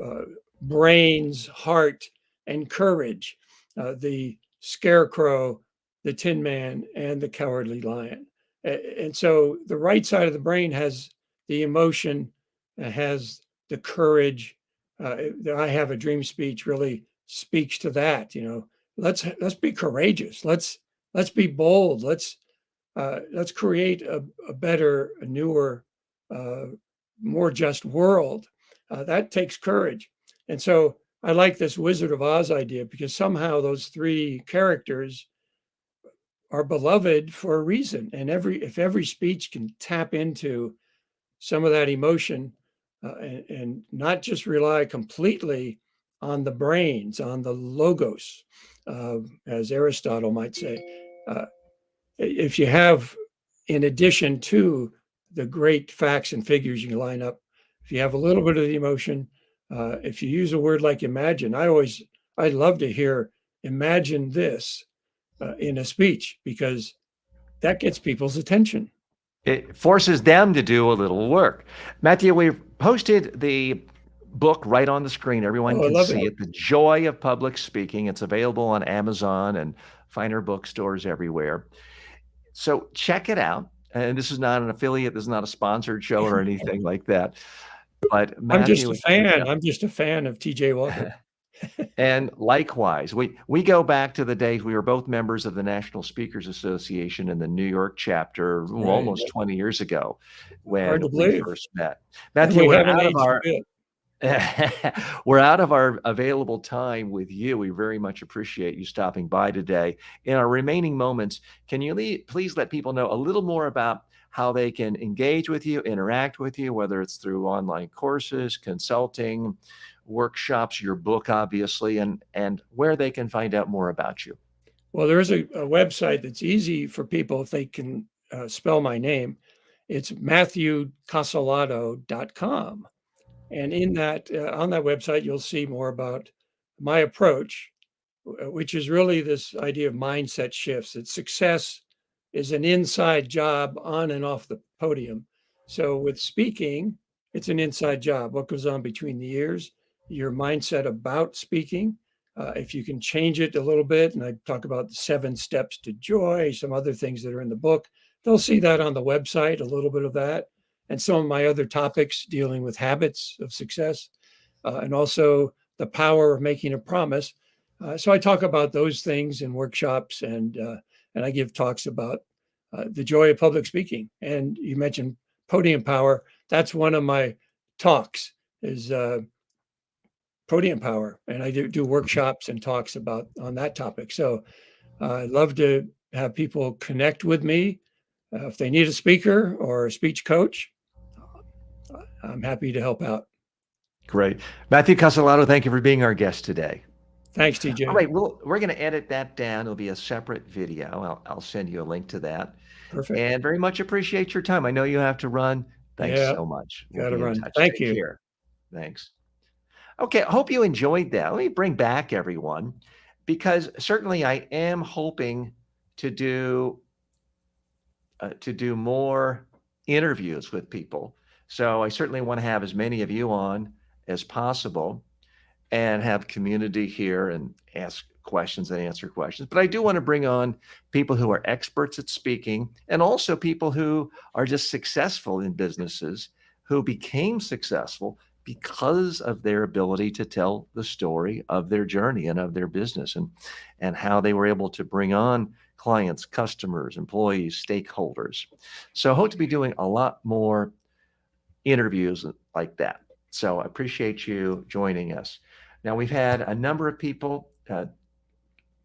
uh, brains, heart, and courage, the scarecrow, the tin man, and the cowardly lion. And so the right side of the brain has the emotion, has the courage. I have a dream speech really speaks to that. Let's be courageous. Let's be bold. Let's create a better, a newer, uh, more just world. That takes courage. And so I like this Wizard of Oz idea because somehow those three characters are beloved for a reason. And if every speech can tap into some of that emotion and not just rely completely on the brains, on the logos, as Aristotle might say, uh, if you have, in addition to the great facts and figures you can line up, if you have a little bit of the emotion, if you use a word like imagine, I love to hear imagine this in a speech because that gets people's attention. It forces them to do a little work. Matthew, we've posted the book right on the screen. Everyone Oh, I can love it. see it. The Joy of Public Speaking. It's available on Amazon and finer bookstores everywhere. So check it out. And this is not an affiliate. This is not a sponsored show or anything like that. But I'm just Matthew, a fan. I'm just a fan of TJ Walker. and likewise, we go back to the days we were both members of the National Speakers Association in the New York chapter Right. almost 20 years ago when Hard to we believe. first met. And Matthew, we we're haven't out of aged a our bit. we're out of our available time with you. We very much appreciate you stopping by today. In our remaining moments, can you please let people know a little more about how they can engage with you, interact with you, whether it's through online courses, consulting, workshops, your book, obviously, and where they can find out more about you. Well, there is a website that's easy for people if they can spell my name. It's matthewcasolado.com. And in that, on that website, you'll see more about my approach. which is really this idea of mindset shifts. That success is an inside job on and off the podium. So with speaking, it's an inside job. What goes on between the ears, your mindset about speaking. If you can change it a little bit, and I talk about the 7 steps to joy, some other things that are in the book, they'll see that on the website, a little bit of that, and some of my other topics dealing with habits of success, and also the power of making a promise. So I talk about those things in workshops, and I give talks about the joy of public speaking. And you mentioned podium power. That's one of my talks is podium power, and I do workshops and talks about on that topic. So I'd love to have people connect with me if they need a speaker or a speech coach. I'm happy to help out. Great. Matthew Castellato, thank you for being our guest today. Thanks, TJ. All right, we're going to edit that down. It'll be a separate video. I'll send you a link to that. Perfect. And very much appreciate your time. I know you have to run. Thanks Yeah, so much. gotta be in run. touch. Thank Take you. care. Thanks. Okay, I hope you enjoyed that. Let me bring back everyone, because certainly I am hoping to do more interviews with people. So I certainly want to have as many of you on as possible and have community here and ask questions and answer questions. But I do want to bring on people who are experts at speaking, and also people who are just successful in businesses, who became successful because of their ability to tell the story of their journey and of their business, and how they were able to bring on clients, customers, employees, stakeholders. So I hope to be doing a lot more interviews like that. So I appreciate you joining us. Now, we've had a number of people.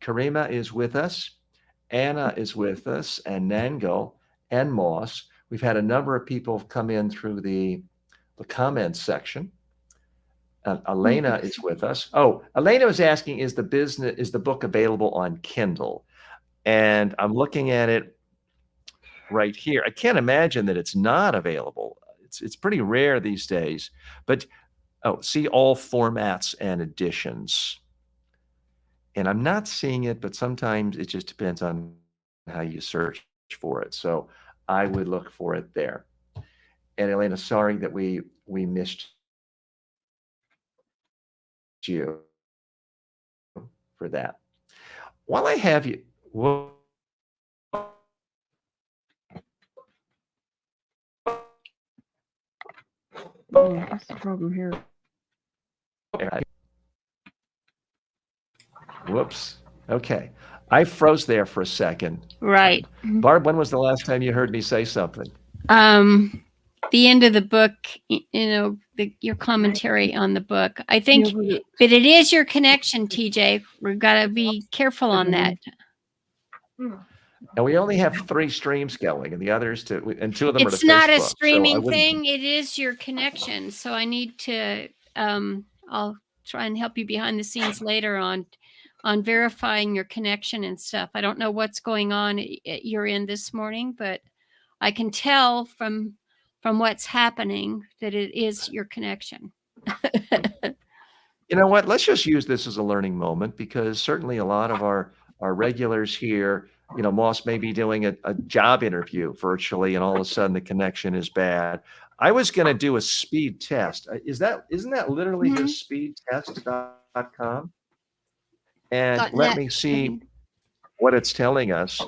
Karima is with us, Anna is with us, and Nango and Moss. We've had a number of people come in through the comments section. Elena is with us. Oh, Elena was asking, is the book available on Kindle? And I'm looking at it right here. I can't imagine that it's not available. It's pretty rare these days. But see all formats and editions. And I'm not seeing it, but sometimes it just depends on how you search for it. So I would look for it there. And Elena, sorry that we missed you for that. While I have you, well, What's the problem here? Whoops. Okay. I froze there for a second. Right. Barb, when was the last time you heard me say something? The end of the book, your commentary on the book. I think, but it is your connection, TJ. We've got to be careful on that. And we only have 3 streams going, and the others and 2 of them are to Facebook. It's not a streaming thing. It is your connection. So I need to. I'll try and help you behind the scenes later on verifying your connection and stuff. I don't know what's going on at your end this morning, but I can tell from what's happening that it is your connection. You know what? Let's just use this as a learning moment, because certainly a lot of our regulars here, Moss may be doing a job interview virtually, and all of a sudden the connection is bad. I was going to do a speed test. Isn't that literally just speedtest.com? And let me see what it's telling us.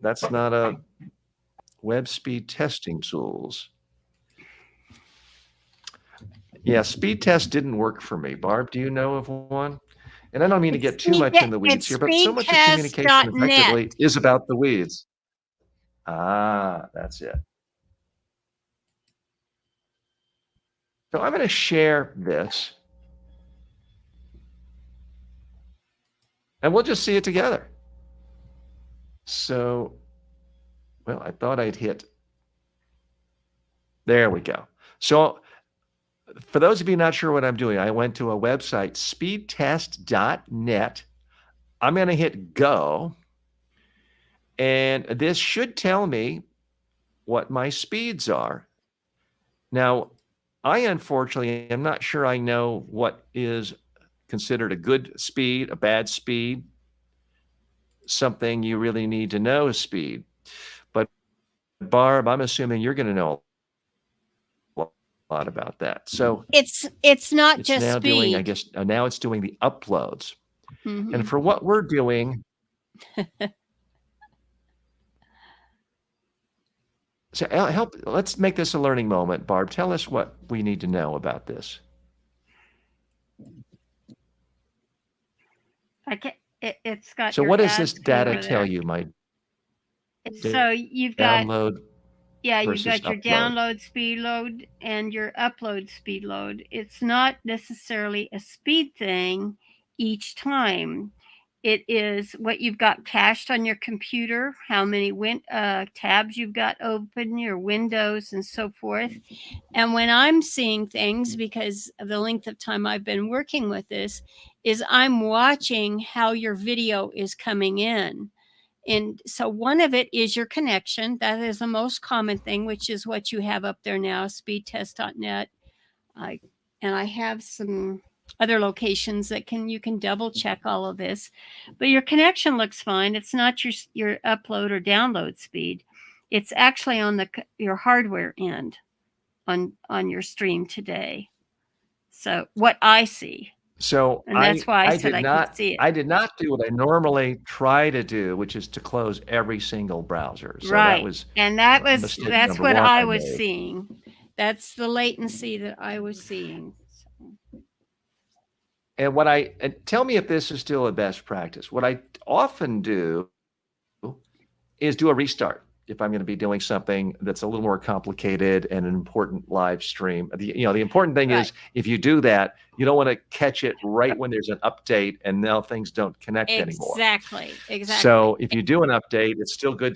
That's not a web speed testing tools. Yeah, speed test didn't work for me. Barb, do you know of one? And I don't mean to get too much in the weeds here, but so much of communication effectively is about the weeds. That's it. So I'm going to share this, and we'll just see it together. So, well, I thought I'd hit. There we go. So for those of you not sure what I'm doing, I went to a website, speedtest.net. I'm going to hit go, and this should tell me what my speeds are. Now, I unfortunately am not sure I know what is considered a good speed, a bad speed, something you really need to know is speed. But Barb, I'm assuming you're going to know a lot about that. So It's not it's just now speed. doing, I guess, now it's doing the uploads. Mm-hmm. And for what we're doing, so let's make this a learning moment. Barb, tell us what we need to know about this. It's got. So your what does this ads data over tell there. you, my So you've got, download you've versus got your upload? download speed load and your upload speed load. It's not necessarily a speed thing each time. It is what you've got cached on your computer, how many tabs you've got open, your windows, and so forth. And when I'm seeing things, because of the length of time I've been working with this, is I'm watching how your video is coming in. And so one of it is your connection. That is the most common thing, which is what you have up there now, speedtest.net. And I have some other locations that you can double check all of this. But your connection looks fine. It's not your upload or download speed. It's actually on your hardware end on your stream today. So what I see. So And that's why I said I could see it. I did not do what I normally try to do, which is to close every single browser. So right. that was That's what I was seeing. That's the latency that I was seeing. And tell me if this is still a best practice. What I often do is do a restart if I'm going to be doing something that's a little more complicated and an important live stream. The important thing is if you do that, you don't want to catch it right when there's an update and now things don't connect anymore. Exactly. So if you do an update, it's still good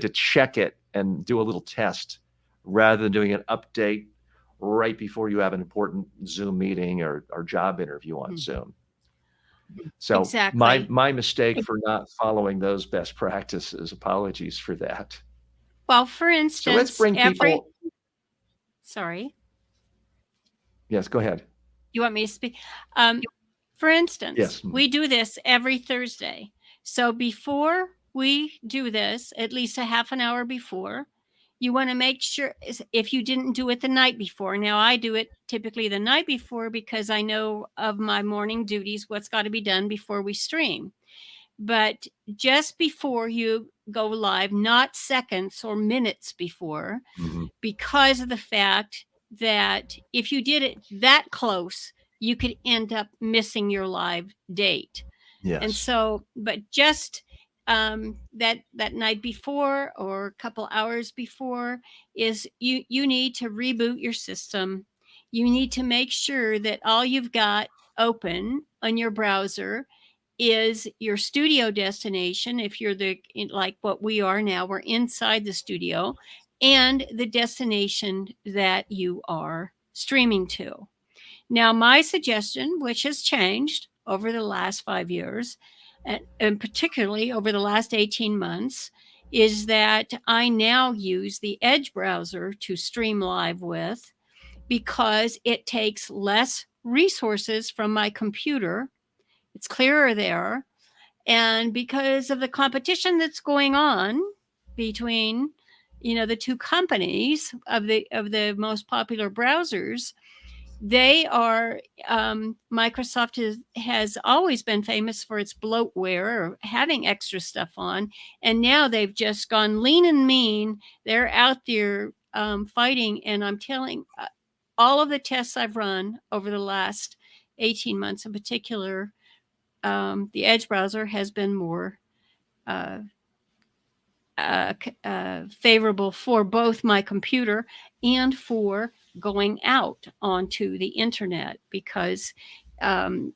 to check it and do a little test rather than doing an update right before you have an important Zoom meeting or job interview on Zoom. So my mistake for not following those best practices. Apologies for that. Well, for instance, so let's bring people. Sorry. Yes, go ahead. You want me to speak? For instance, yes. We do this every Thursday. So before we do this, at least a half an hour before, you want to make sure if you didn't do it the night before. Now, I do it typically the night before because I know of my morning duties, what's got to be done before we stream. But just before you go live, not seconds or minutes before, because of the fact that if you did it that close, you could end up missing your live date. Yes. And so, but just that night before or a couple hours before is you need to reboot your system. You need to make sure that all you've got open on your browser is your studio destination. If you're like what we are now, we're inside the studio, and the destination that you are streaming to. Now, my suggestion, which has changed over the last 5 years, and particularly over the last 18 months, is that I now use the Edge browser to stream live with because it takes less resources from my computer. It's clearer there. And because of the competition that's going on between, the two companies of the most popular browsers, they are Microsoft has always been famous for its bloatware or having extra stuff on, and now they've just gone lean and mean. They're out there fighting, and I'm telling all of the tests I've run over the last 18 months in particular, the Edge browser has been more favorable for both my computer and for going out onto the internet, because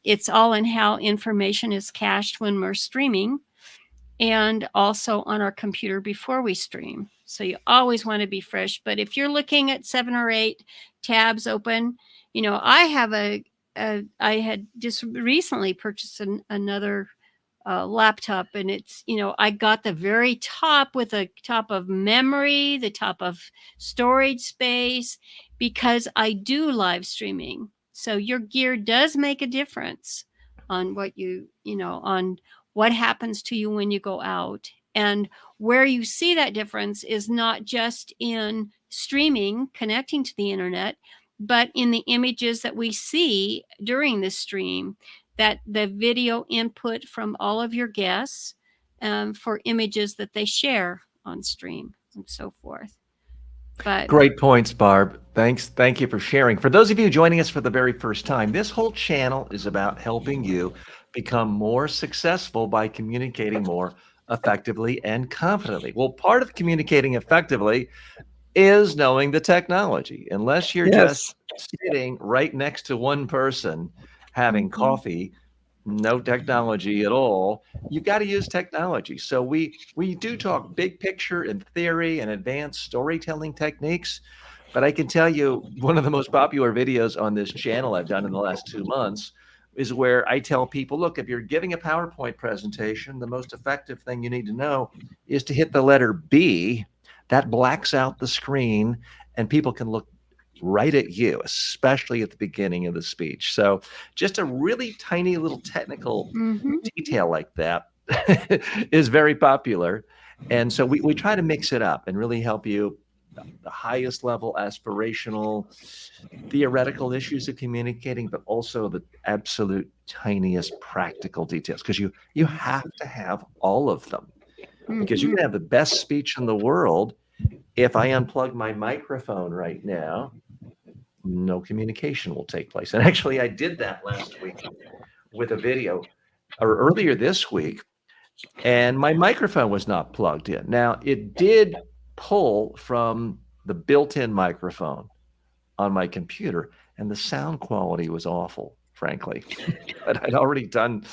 it's all in how information is cached when we're streaming and also on our computer before we stream. So you always want to be fresh. But if you're looking at 7 or 8 tabs open, I have I had just recently purchased another laptop, and it's, I got the very top with the top of memory, the top of storage space, because I do live streaming. So your gear does make a difference on what on what happens to you when you go out. And where you see that difference is not just in streaming, connecting to the internet, but in the images that we see during the stream, that the video input from all of your guests for images that they share on stream and so forth. But Great points, Barb. Thank you for sharing. For those of you joining us for the very first time, this whole channel is about helping you become more successful by communicating more effectively and confidently. Well, part of communicating effectively is knowing the technology. Unless you're just sitting right next to one person having coffee, no technology at all, you've got to use technology. So we do talk big picture and theory and advanced storytelling techniques. But I can tell you one of the most popular videos on this channel I've done in the last 2 months is where I tell people, look, if you're giving a PowerPoint presentation, the most effective thing you need to know is to hit the letter B. That blacks out the screen and people can look right at you, especially at the beginning of the speech. So just a really tiny little technical detail like that is very popular. And so we try to mix it up and really help you the highest level aspirational theoretical issues of communicating, but also the absolute tiniest practical details, because you have to have all of them, because you can have the best speech in the world. If I unplug my microphone right now, no communication will take place. And actually, I did that last week with a video, or earlier this week, and my microphone was not plugged in. Now, it did pull from the built-in microphone on my computer, and the sound quality was awful, frankly. But I'd already done,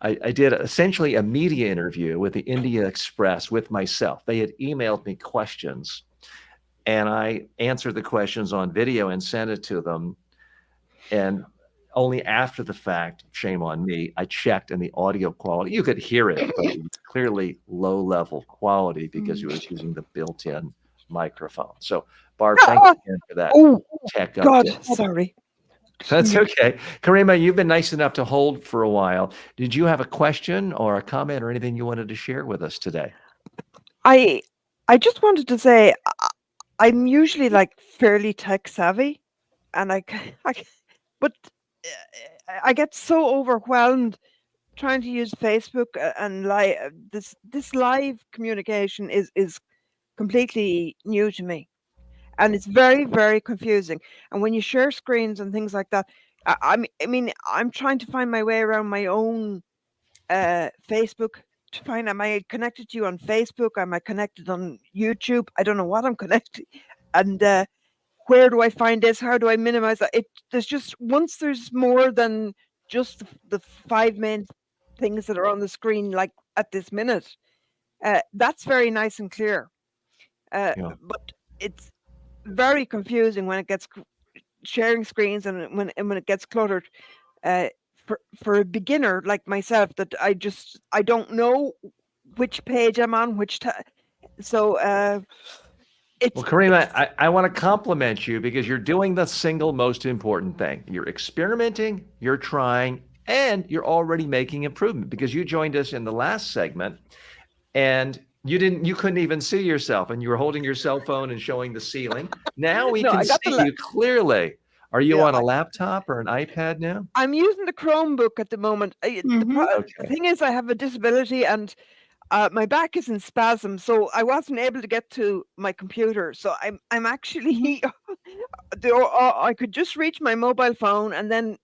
I did essentially a media interview with the India Express with myself. They had emailed me questions, and I answered the questions on video and sent it to them. And only after the fact, shame on me, I checked, and the audio quality, you could hear it, but it was clearly low level quality because it was using the built-in microphone. So Barb, thank you again for that tech update. Sorry. That's okay. Karima, you've been nice enough to hold for a while. Did you have a question or a comment or anything you wanted to share with us today? I just wanted to say I'm usually like fairly tech savvy, and but I get so overwhelmed trying to use Facebook and this live communication is completely new to me, and it's very, very confusing. And when you share screens and things like that, I mean, I'm trying to find my way around my own Facebook to find, am I connected to you on Facebook? Am I connected on YouTube? I don't know what I'm connected. And where do I find this? How do I minimize that? There's just, once there's more than just the 5 main things that are on the screen, like at this minute, that's very nice and clear. But it's very confusing when it gets sharing screens and when it gets cluttered. For a beginner like myself, that I don't know which page I'm on, so it's, well, Karima, I want to compliment you because you're doing the single most important thing. You're experimenting, you're trying, and you're already making improvement, because you joined us in the last segment and you couldn't even see yourself, and you were holding your cell phone and showing the ceiling. Now we can see you clearly. Are you on a laptop or an iPad now? I'm using the Chromebook at the moment. The thing is, I have a disability, and my back is in spasm, so I wasn't able to get to my computer. So I'm actually I could just reach my mobile phone and then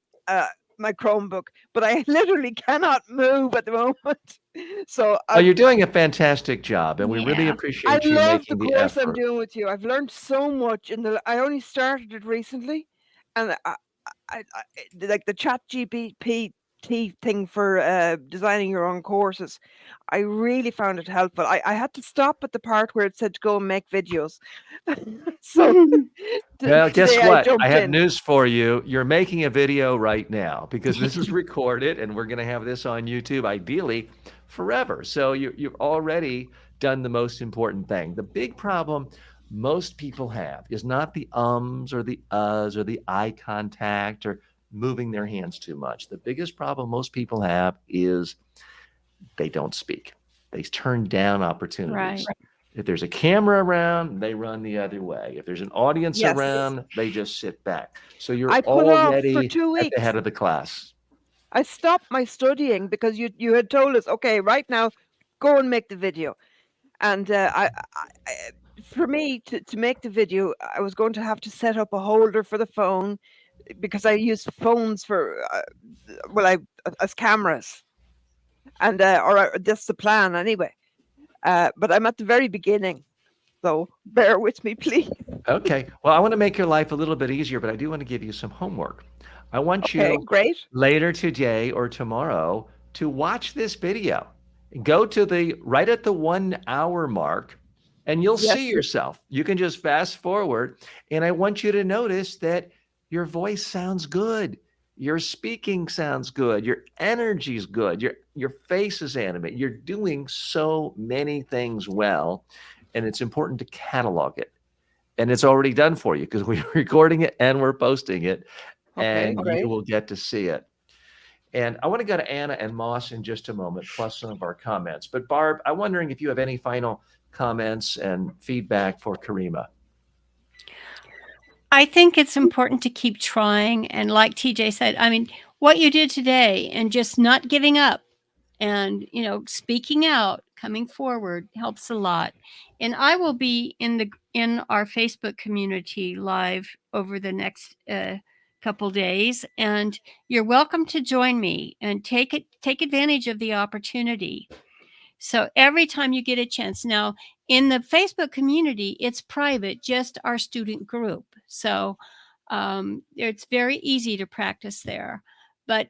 my Chromebook, but I literally cannot move at the moment. So you're doing a fantastic job, and we really appreciate you making the effort. I love the course I'm doing with you. I've learned so much. I only started it recently, and I like the Chat GPT thing for designing your own courses. I really found it helpful. I had to stop at the part where it said to go and make videos. So well, guess what? I have news for you. You're making a video right now, because this is recorded and we're going to have this on YouTube, ideally forever. So you've already done the most important thing. The big problem most people have is not the ums or the uhs or the eye contact or moving their hands too much. The biggest problem most people have is they don't speak. They turn down opportunities. Right. If there's a camera around, they run the other way. If there's an audience Yes. around, they just sit back. So you're I put off for already 2 at weeks. the head of the class. I stopped my studying because you had told us, okay, right now, go and make the video. And for me to make the video, I was going to have to set up a holder for the phone because I use phones for as cameras, and that's the plan anyway. But I'm at the very beginning, so bear with me, please. Okay. Well, I want to make your life a little bit easier, but I do want to give you some homework. I want Okay, you great. later today or tomorrow to watch this video. Go to right at the 1 hour mark, and you'll see Yes. yourself. You can just fast forward, and I want you to notice that your voice sounds good. Your speaking sounds good. Your energy's good. Your face is animated. You're doing so many things well, and it's important to catalog it. And it's already done for you because we're recording it and we're posting it, Okay, and great. you will get to see it. And I want to go to Anna and Moss in just a moment, plus some of our comments. But Barb, I'm wondering if you have any final comments and feedback for Karima. I think it's important to keep trying. And like TJ said, I mean, what you did today and just not giving up and, speaking out, coming forward helps a lot. And I will be in our Facebook community live over the next couple days, and you're welcome to join me and take advantage of the opportunity. So every time you get a chance. Now, in the Facebook community, it's private, just our student group. So it's very easy to practice there. But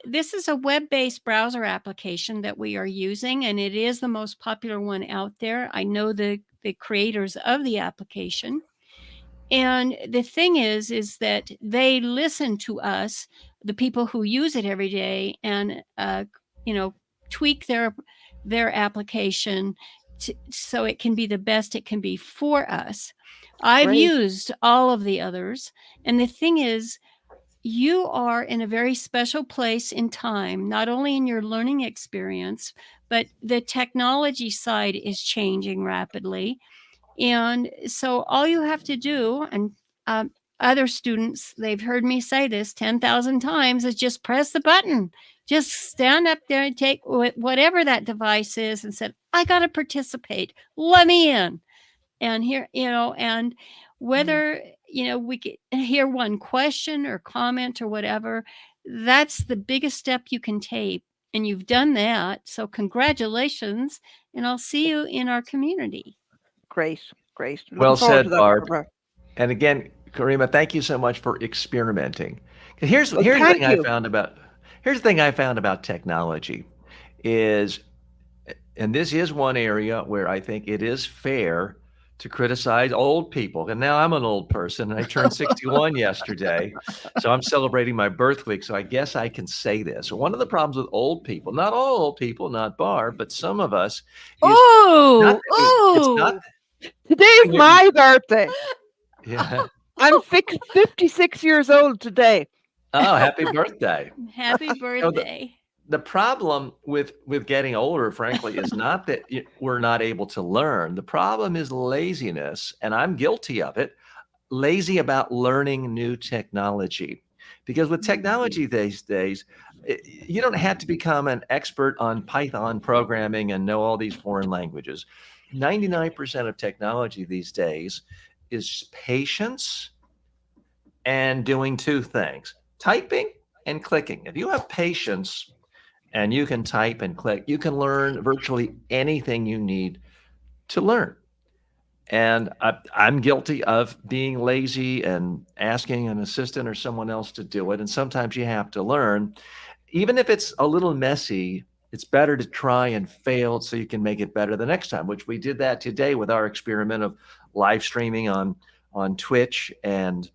this is a web-based browser application that we are using, and it is the most popular one out there. I know the creators of the application. And the thing is that they listen to us, the people who use it every day, and tweak their application so it can be the best it can be for us. I've Great. used all of the others, and the thing is, you are in a very special place in time, not only in your learning experience, but the technology side is changing rapidly. And so all you have to do, and other students, they've heard me say this 10,000 times, is just press the button. Just stand up there and take whatever that device is and said, I got to participate. Let me in. And here, and whether, we could hear one question or comment or whatever, that's the biggest step you can take. And you've done that. So congratulations. And I'll see you in our community. Great. Looking Well forward said, to that, Barb. Barbara. And again, Karima, thank you so much for experimenting. Here's Well, the thing thank I you. found about technology is, and this is one area where I think it is fair to criticize old people. And now I'm an old person, and I turned 61 yesterday. So I'm celebrating my birth week. So I guess I can say this. One of the problems with old people, not all old people, not Barb, but some of us, is it's not Today's my birthday. yeah. I'm 56 years old today. Oh, happy birthday. Happy birthday. The problem with getting older, frankly, is not that we're not able to learn. The problem is laziness, and I'm guilty of it. Lazy about learning new technology. Because with technology these days, you don't have to become an expert on Python programming and know all these foreign languages. 99% of technology these days is patience and doing two things: typing and clicking. If you have patience and you can type and click, you can learn virtually anything you need to learn. And I'm guilty of being lazy and asking an assistant or someone else to do it. And sometimes you have to learn. Even if it's a little messy, it's better to try and fail so you can make it better the next time, which we did that today with our experiment of live streaming on Twitch and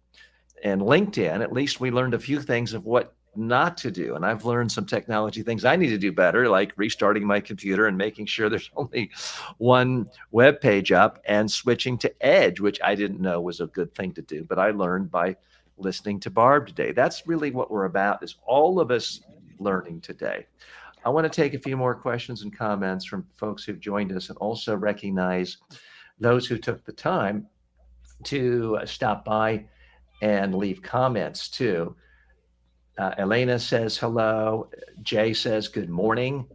LinkedIn. At least we learned a few things of what not to do. And I've learned some technology things I need to do better, like restarting my computer and making sure there's only one web page up and switching to Edge, which I didn't know was a good thing to do, but I learned by listening to Barb today. That's really what we're about, is all of us learning today. I want to take a few more questions and comments from folks who've joined us, and also recognize those who took the time to stop by and leave comments too. Elena says hello. Jay says good morning.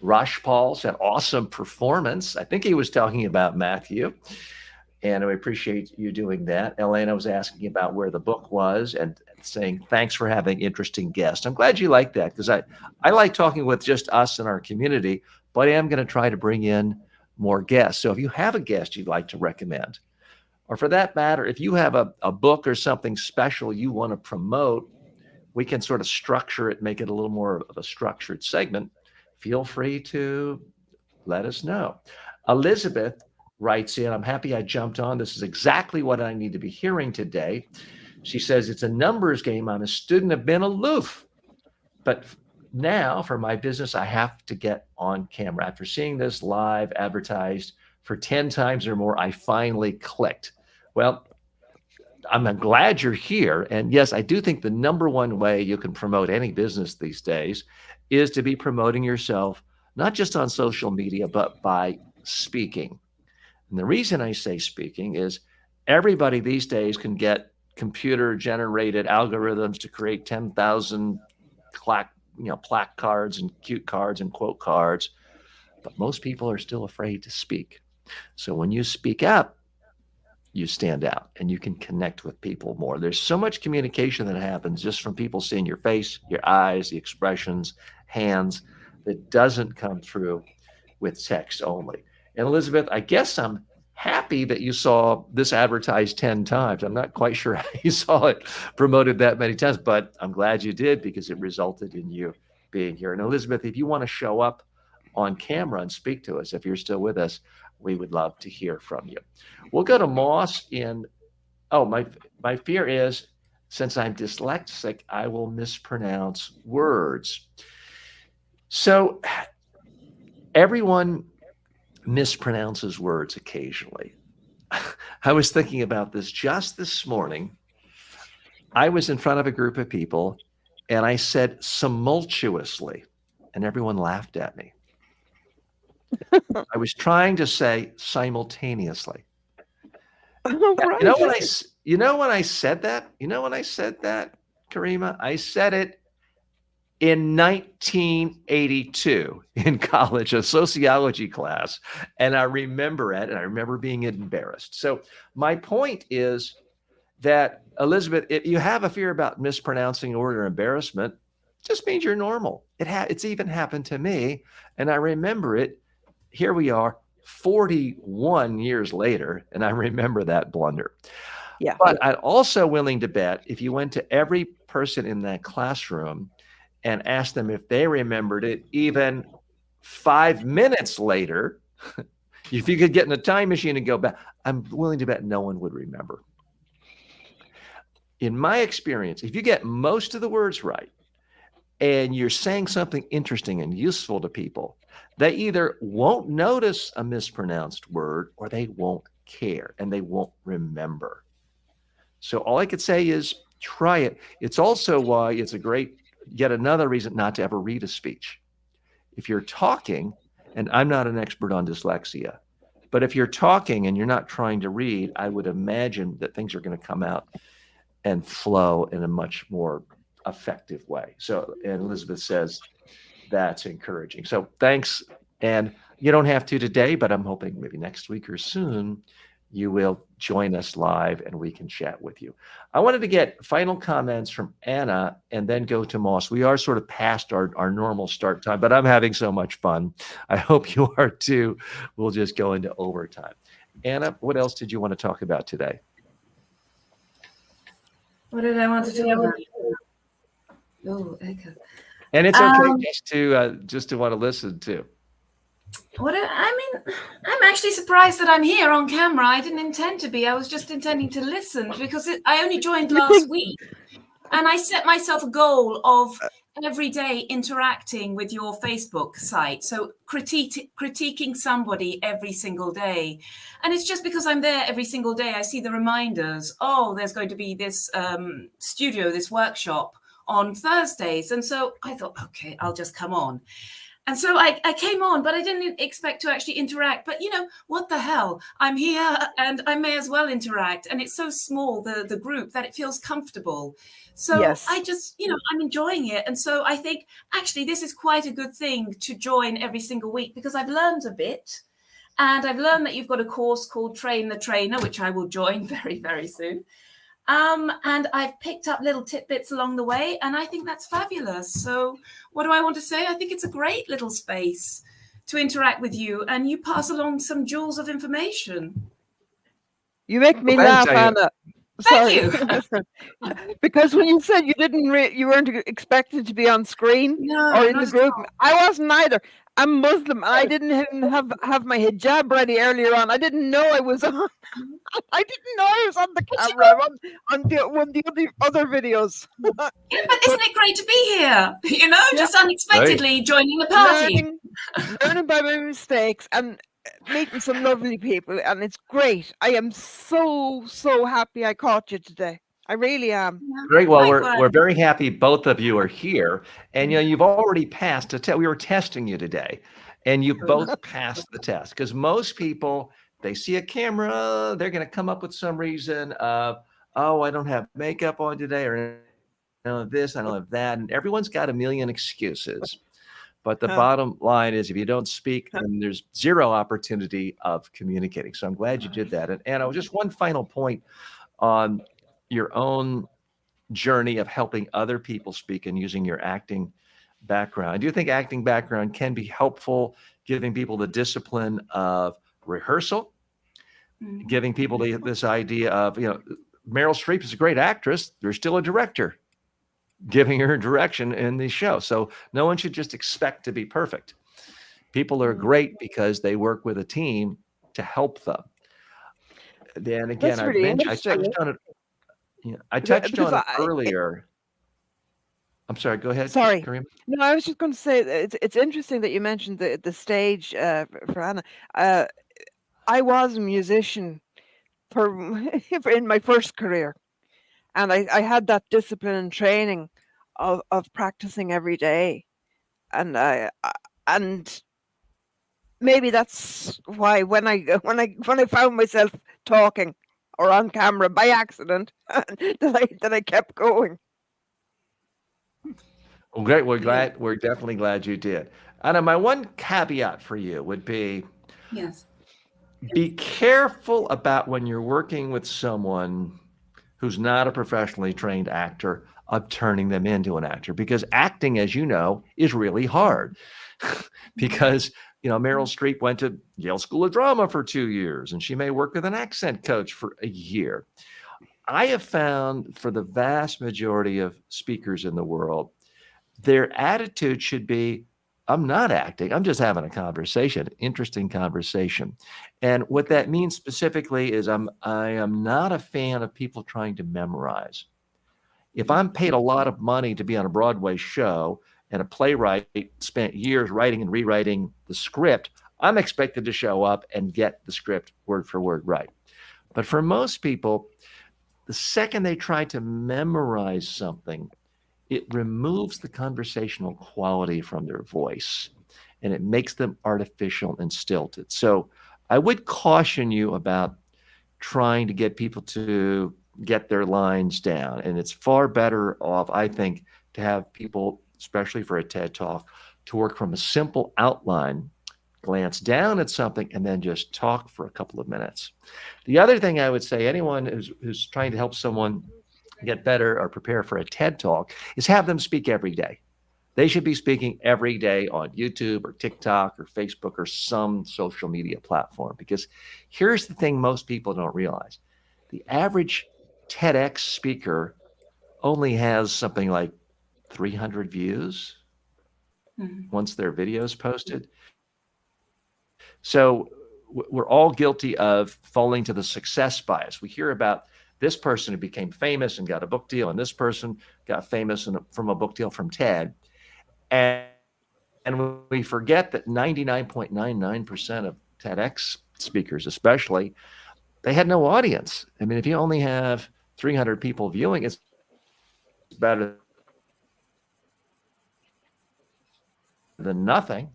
Rush Paul said awesome performance. I think he was talking about Matthew, and we appreciate you doing that. Elena was asking about where the book was and saying thanks for having interesting guests. I'm glad you like that, because I like talking with just us and our community, but I am going to try to bring in more guests. So if you have a guest you'd like to recommend, or for that matter, if you have a book or something special you want to promote, we can sort of structure it, make it a little more of a structured segment. Feel free to let us know. Elizabeth writes in, I'm happy I jumped on. This is exactly what I need to be hearing today. She says, it's a numbers game. I'm a student, have been aloof, but now for my business, I have to get on camera. After seeing this live advertised for 10 times or more, I finally clicked. Well, I'm glad you're here. And yes, I do think the number one way you can promote any business these days is to be promoting yourself, not just on social media, but by speaking. And the reason I say speaking is everybody these days can get computer generated algorithms to create 10,000 plaque cards and cute cards and quote cards, but most people are still afraid to speak. So when you speak up, you stand out and you can connect with people more. There's so much communication that happens just from people seeing your face, your eyes, the expressions, hands, that doesn't come through with text only. And Elizabeth, I guess I'm happy that you saw this advertised 10 times. I'm not quite sure how you saw it promoted that many times, but I'm glad you did, because it resulted in you being here. And Elizabeth, if you want to show up on camera and speak to us, if you're still with us, we would love to hear from you. We'll go to Moss in, my fear is, since I'm dyslexic, I will mispronounce words. So everyone mispronounces words occasionally. I was thinking about this just this morning. I was in front of a group of people and I said simultaneously, and everyone laughed at me. I was trying to say simultaneously. Right. You know when I said that, Karima? I said it in 1982 in college, a sociology class, and I remember it, and I remember being embarrassed. So my point is that, Elizabeth, if you have a fear about mispronouncing a word or embarrassment, it just means you're normal. It's even happened to me, and I remember it. Here we are 41 years later, and I remember that blunder. Yeah. But I'm also willing to bet if you went to every person in that classroom and asked them if they remembered it even 5 minutes later, if you could get in a time machine and go back, I'm willing to bet no one would remember. In my experience, if you get most of the words right and you're saying something interesting and useful to people, they either won't notice a mispronounced word or they won't care and they won't remember. So all I could say is try it. It's also why it's yet another reason not to ever read a speech. If you're talking, and I'm not an expert on dyslexia, but if you're talking and you're not trying to read, I would imagine that things are going to come out and flow in a much more effective way. So, and Elizabeth says that's encouraging. So thanks. And you don't have to today, but I'm hoping maybe next week or soon you will join us live and we can chat with you. I wanted to get final comments from Anna and then go to Moss. We are sort of past our normal start time, but I'm having so much fun. I hope you are too. We'll just go into overtime. Anna, what else did you want to talk about today? What did I want to talk about? Oh, echo. And it's okay just to want to listen too. I'm actually surprised that I'm here on camera. I didn't intend to be. I was just intending to listen because I only joined last week. And I set myself a goal of every day interacting with your Facebook site. So critiquing somebody every single day. And it's just because I'm there every single day, I see the reminders. Oh, there's going to be this studio, this workshop on Thursdays. And so I thought, okay, I'll just come on. And so I came on, but I didn't expect to actually interact. But, you know, what the hell? I'm here and I may as well interact. And it's so small, the group, that it feels comfortable. So Yes. I just, you know, I'm enjoying it. And so I think actually this is quite a good thing to join every single week, because I've learned a bit. And I've learned that you've got a course called Train the Trainer, which I will join very, very soon. And I've picked up little tidbits along the way, and I think that's fabulous. So what do I want to say? I think it's a great little space to interact with you, and you pass along some jewels of information. You make me Well, laugh, thanks, Anna. Thank Sorry. you. Because when you said you you weren't expected to be on screen No, or in not the at group, all. I wasn't either. I'm Muslim, and I didn't even have my hijab ready earlier on. I didn't know I was on. I didn't know I was on the camera. I'm on one of the other videos. Yeah, but isn't it great to be here? You know, Yeah. just unexpectedly joining the party. Learning by my mistakes and meeting some lovely people, and it's great. I am so happy I caught you today. I really am. Great. Well, Likewise. we're very happy both of you are here, and you know you've already passed a test. We were testing you today, and you both passed the test, because most people, they see a camera, they're going to come up with some reason of, oh, I don't have makeup on today, or I don't have this, I don't have that, and everyone's got a million excuses. But the bottom line is, if you don't speak, then there's zero opportunity of communicating. So I'm glad you did that. And Anna, just one final point on your own journey of helping other people speak and using your acting background. I do think acting background can be helpful, giving people the discipline of rehearsal, giving people this idea of, you know, Meryl Streep is a great actress. There's still a director giving her direction in the show. So no one should just expect to be perfect. People are great because they work with a team to help them. Then again, That's really I interesting. touched on it. Yeah, I touched on it earlier. I'm sorry. Go ahead. Sorry. Kareem. No, I was just going to say that it's interesting that you mentioned the stage for Anna. I was a musician in my first career, and I had that discipline and training of practicing every day, and and maybe that's why when I found myself talking or on camera by accident, that I kept going. Well, great. We're definitely glad you did. Anna, my one caveat for you would be, Yes. be careful about when you're working with someone who's not a professionally trained actor of turning them into an actor, because acting, as you know, is really hard. Because, you know, Meryl Streep went to Yale School of Drama for 2 years, and she may work with an accent coach for a year. I have found, for the vast majority of speakers in the world, their attitude should be, I'm not acting, I'm just having a conversation, interesting conversation. And what that means specifically is I am not a fan of people trying to memorize. If I'm paid a lot of money to be on a Broadway show and a playwright spent years writing and rewriting the script, I'm expected to show up and get the script word for word right. But for most people, the second they try to memorize something, it removes the conversational quality from their voice, and it makes them artificial and stilted. So I would caution you about trying to get people to get their lines down. And it's far better off, I think, to have people, especially for a TED Talk, to work from a simple outline, glance down at something, and then just talk for a couple of minutes. The other thing I would say, anyone who's trying to help someone get better or prepare for a TED Talk, is have them speak every day. They should be speaking every day on YouTube or TikTok or Facebook or some social media platform, because here's the thing most people don't realize. The average TEDx speaker only has something like 300 views once their video is posted. So we're all guilty of falling to the success bias. We hear about this person who became famous and got a book deal, and this person got famous from a book deal from TED. And we forget that 99.99% of TEDx speakers, especially, they had no audience. I mean, if you only have 300 people viewing, it's better than nothing.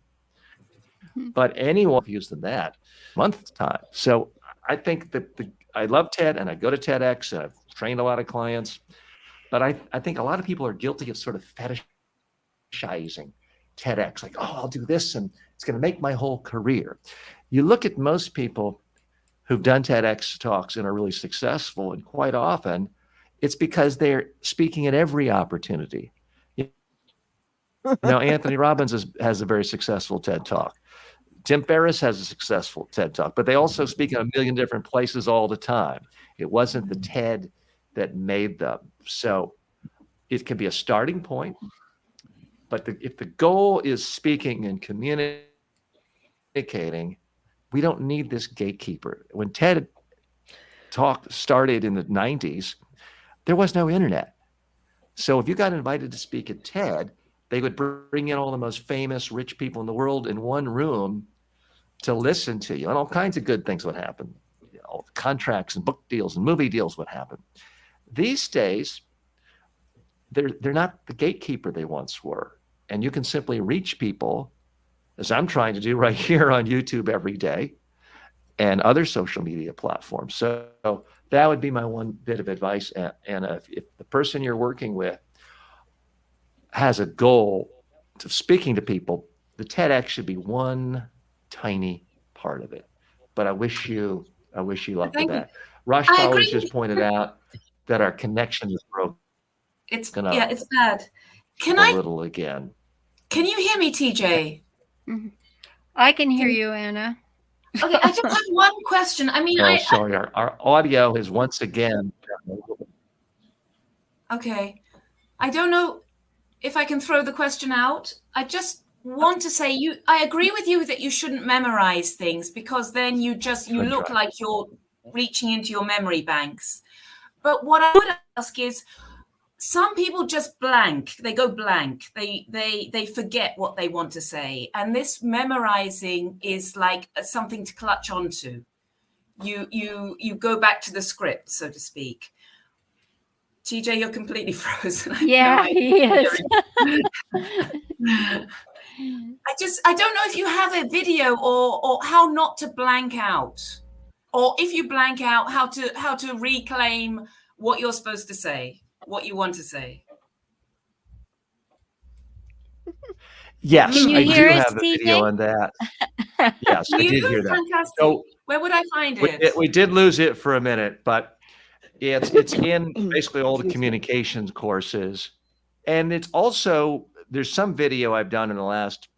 But anyone views than that month's time. So I think that I love TED and I go to TEDx and I've trained a lot of clients, but I think a lot of people are guilty of sort of fetishizing TEDx, like, oh, I'll do this and it's going to make my whole career. You look at most people who've done TEDx talks and are really successful, and quite often it's because they're speaking at every opportunity. Anthony Robbins has a very successful TED Talk. Tim Ferriss has a successful TED Talk, but they also speak in a million different places all the time. It wasn't the TED that made them. So it can be a starting point, but if the goal is speaking and communicating, we don't need this gatekeeper. When TED Talk started in the 90s, there was no internet. So if you got invited to speak at TED, they would bring in all the most famous rich people in the world in one room to listen to you, and all kinds of good things would happen. Contracts and book deals and movie deals would happen. These days, they're not the gatekeeper they once were, and you can simply reach people, as I'm trying to do right here on YouTube every day and other social media platforms. So that would be my one bit of advice. And if the person you're working with has a goal of speaking to people, the TEDx should be one tiny part of it. But I wish you luck with that. Rush Powers just pointed out that our connection is broken. It's bad. A little again. Can you hear me, TJ? I can hear you, Anna. Okay, I just have one question. I mean, sorry, our audio is once again. Okay, I don't know if I can throw the question out. I just want to say I agree with you that you shouldn't memorize things, because then you look like you're reaching into your memory banks. But what I would ask is, some people just blank. They go blank. They forget what they want to say. And this memorizing is like something to clutch onto. You go back to the script, so to speak. TJ, you're completely frozen. Yeah, he is. I don't know if you have a video or how not to blank out, or if you blank out, how to reclaim what you're supposed to say, what you want to say. Yes, Can you I hear do us, have a TJ? video on that. Yes, I did hear that. Fantastic. So where would I find it? We did lose it for a minute, but it's in basically all the communications courses. And it's also, there's some video I've done in the last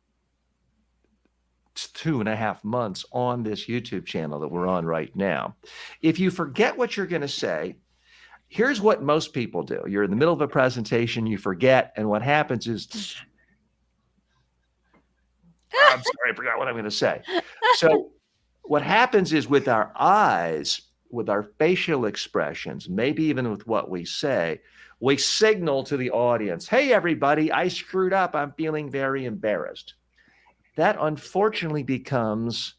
2.5 months on this YouTube channel that we're on right now. If you forget what you're going to say, here's what most people do. You're in the middle of a presentation, you forget, and what happens is, I'm sorry, I forgot what I'm going to say. So what happens is, with our eyes, with our facial expressions, maybe even with what we say, we signal to the audience, hey, everybody, I screwed up. I'm feeling very embarrassed. That unfortunately becomes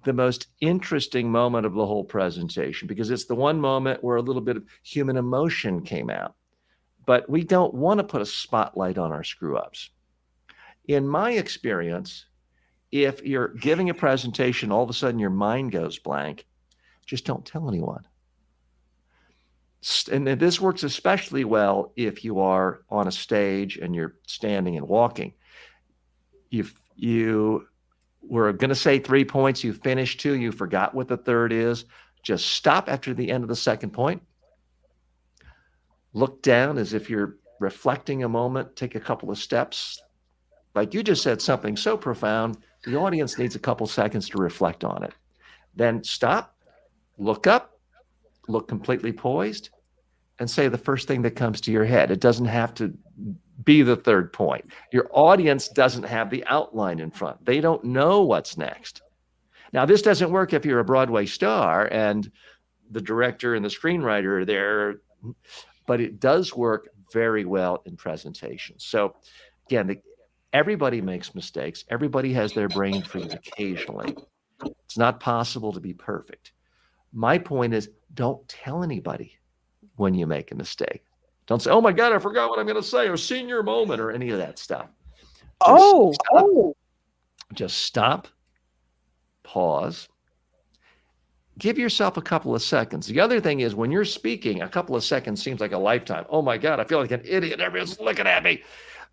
the most interesting moment of the whole presentation, because it's the one moment where a little bit of human emotion came out. But we don't want to put a spotlight on our screw-ups. In my experience, if you're giving a presentation, all of a sudden your mind goes blank, just don't tell anyone. And this works especially well if you are on a stage and you're standing and walking. If you were going to say 3 points, you finished 2, you forgot what the third is, just stop after the end of the second point. Look down as if you're reflecting a moment, take a couple of steps. Like you just said something so profound, the audience needs a couple seconds to reflect on it. Then stop, look up, look completely poised, and say the first thing that comes to your head. It doesn't have to be the third point. Your audience doesn't have the outline in front. They don't know what's next. Now, this doesn't work if you're a Broadway star and the director and the screenwriter are there, but it does work very well in presentations. So again, Everybody makes mistakes. Everybody has their brain freeze occasionally. It's not possible to be perfect. My point is, don't tell anybody when you make a mistake. Don't say, oh my God, I forgot what I'm going to say, or senior moment, or any of that stuff. Just stop, pause, give yourself a couple of seconds. The other thing is, when you're speaking, a couple of seconds seems like a lifetime. Oh my God, I feel like an idiot. Everyone's looking at me.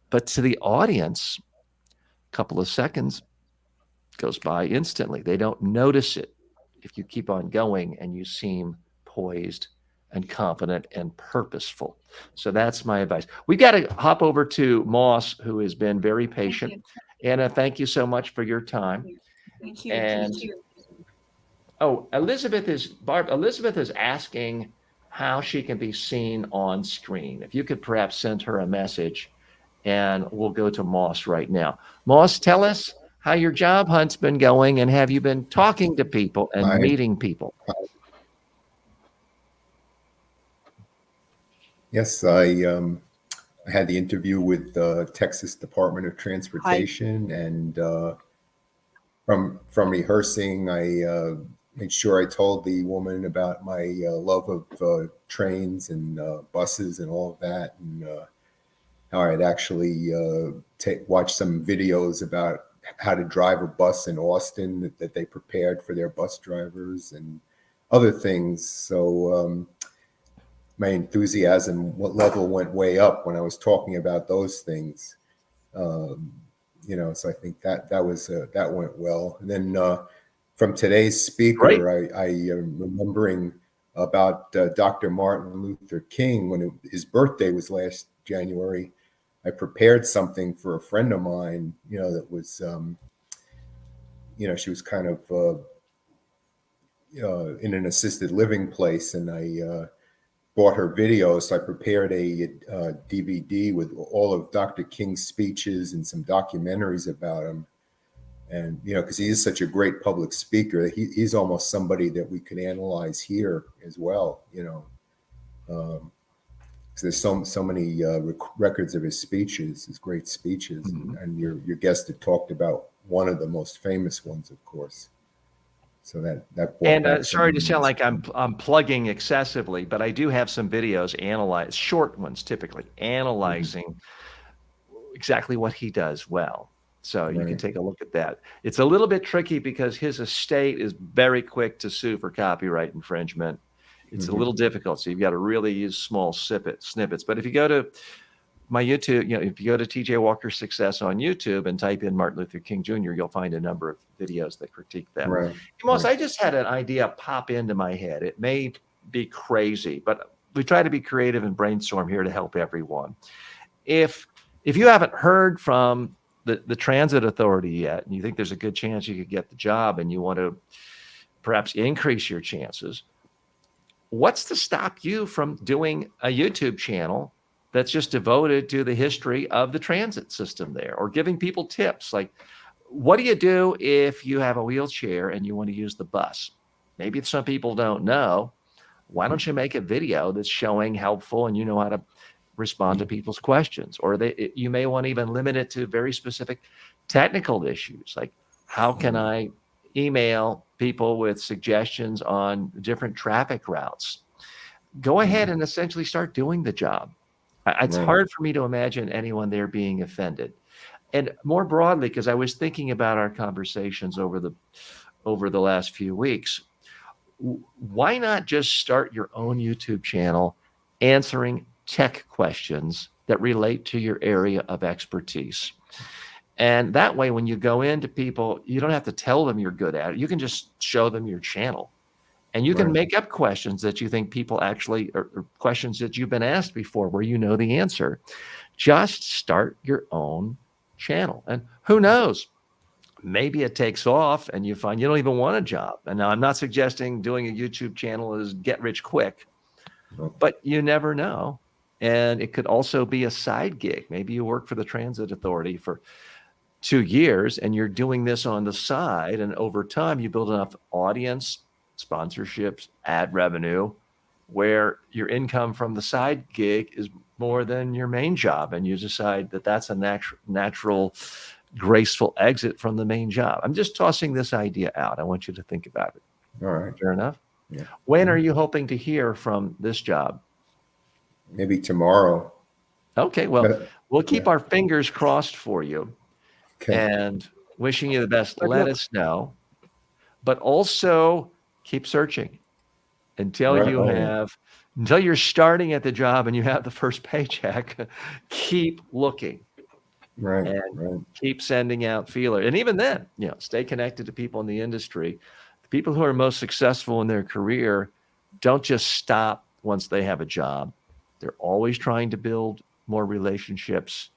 But to the audience, a couple of seconds goes by instantly. They don't notice it if you keep on going and you seem poised and confident and purposeful. So that's my advice. We got to hop over to Moss, who has been very patient. Anna, thank you so much for your time. Thank you. And Elizabeth is asking how she can be seen on screen. If you could perhaps send her a message, and we'll go to Moss right now. Moss, tell us how your job hunt's been going, and have you been talking to people and meeting people? Yes, I had the interview with the Texas Department of Transportation, and from rehearsing, I made sure I told the woman about my love of trains and buses and all of that, and how I'd actually watched some videos about how to drive a bus in Austin that they prepared for their bus drivers and other things. So my enthusiasm level went way up when I was talking about those things. So I think that went well. And then from today's speaker, I am remembering about Dr. Martin Luther King when his birthday was last January. I prepared something for a friend of mine, that was, she was kind of in an assisted living place, and I bought her videos. So I prepared a DVD with all of Dr. King's speeches and some documentaries about him. And, because he is such a great public speaker, he's almost somebody that we could analyze here as well, because there's so many records of his speeches, his great speeches. Mm-hmm. And your guest had talked about one of the most famous ones, of course. So that and sorry to sound like I'm plugging excessively, but I do have some videos short ones typically, analyzing exactly what he does well. So you can take a look at that. It's a little bit tricky because his estate is very quick to sue for copyright infringement. It's a little difficult, so you've got to really use small snippets. But if you go to my YouTube, if you go to TJ Walker Success on YouTube and type in Martin Luther King Jr., you'll find a number of videos that critique that. Moss, I just had an idea pop into my head. It may be crazy, but we try to be creative and brainstorm here to help everyone. If you haven't heard from the transit authority yet, and you think there's a good chance you could get the job, and you want to perhaps increase your chances, what's to stop you from doing a YouTube channel that's just devoted to the history of the transit system there, or giving people tips like, what do you do if you have a wheelchair and you want to use the bus? Maybe some people don't know. Why don't you make a video that's showing helpful and you know how to respond to people's questions? Or you may want to even limit it to very specific technical issues, like how can I email people with suggestions on different traffic routes? Go ahead and essentially start doing the job. It's hard for me to imagine anyone there being offended. And more broadly, because I was thinking about our conversations over the last few weeks, why not just start your own YouTube channel answering tech questions that relate to your area of expertise? And that way, when you go into people, you don't have to tell them you're good at it. You can just show them your channel. And you can make up questions that you think people actually, or questions that you've been asked before where you know the answer. Just start your own channel. And who knows, maybe it takes off and you find you don't even want a job. And now I'm not suggesting doing a YouTube channel is get rich quick, but you never know. And it could also be a side gig. Maybe you work for the Transit Authority for 2 years and you're doing this on the side. And over time, you build enough audience, sponsorships, ad revenue, where your income from the side gig is more than your main job, and you decide that that's a natural, graceful exit from the main job. I'm just tossing this idea out. I want you to think about it. All right. Fair enough? Yeah. When are you hoping to hear from this job? Maybe tomorrow. Okay, well, But- we'll keep yeah. our fingers crossed for you, Okay. and wishing you the best. Good Let luck. us know, but also keep searching until Right. you Oh, yeah. have, until you're starting at the job and you have the first paycheck. Keep looking Right. and Right. keep sending out feelers. And even then, stay connected to people in the industry. The people who are most successful in their career don't just stop once they have a job. They're always trying to build more relationships.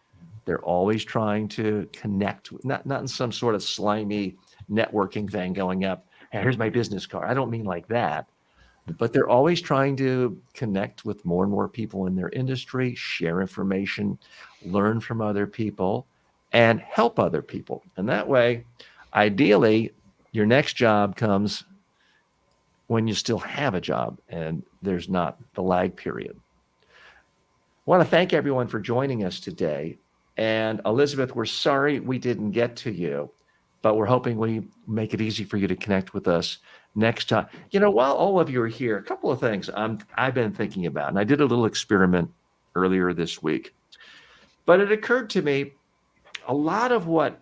They're always trying to connect, not in some sort of slimy networking thing going up. Hey, here's my business card. I don't mean like that, but they're always trying to connect with more and more people in their industry, share information, learn from other people, and help other people. And that way, ideally, your next job comes when you still have a job and there's not the lag period. I want to thank everyone for joining us today. And Elizabeth, we're sorry we didn't get to you, but we're hoping we make it easy for you to connect with us next time. While all of you are here, a couple of things I've been thinking about, and I did a little experiment earlier this week, but it occurred to me a lot of what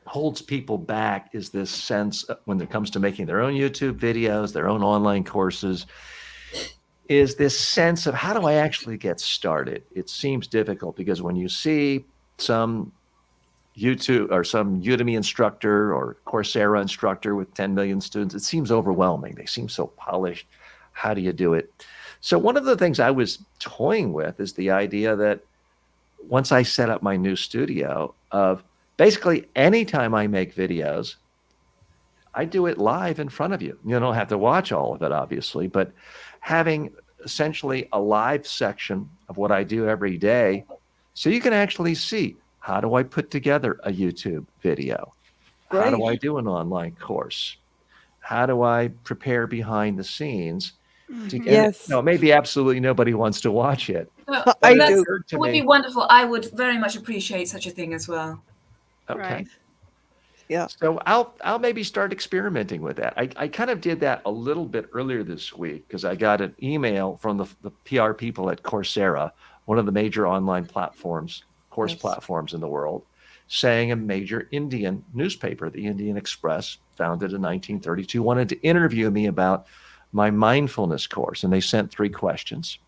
holds people back is this sense when it comes to making their own YouTube videos, their own online courses, is this sense of how do I actually get started? It seems difficult because when you see some YouTube or some Udemy instructor or Coursera instructor with 10 million students, it seems overwhelming. They seem so polished. How do you do it? So one of the things I was toying with is the idea that once I set up my new studio, of basically anytime I make videos, I do it live in front of you. You don't have to watch all of it, obviously, but having essentially a live section of what I do every day, so you can actually see, how do I put together a YouTube video? How do I do an online course? How do I prepare behind the scenes? Yes. Maybe absolutely nobody wants to watch it. No, I that do. would be wonderful. I would very much appreciate such a thing as well. Okay. Right. Yeah. So I'll maybe start experimenting with that. I kind of did that a little bit earlier this week because I got an email from the PR people at Coursera, one of the major online platforms, course platforms in the world, saying a major Indian newspaper, the Indian Express, founded in 1932, wanted to interview me about my mindfulness course. And they sent 3 questions.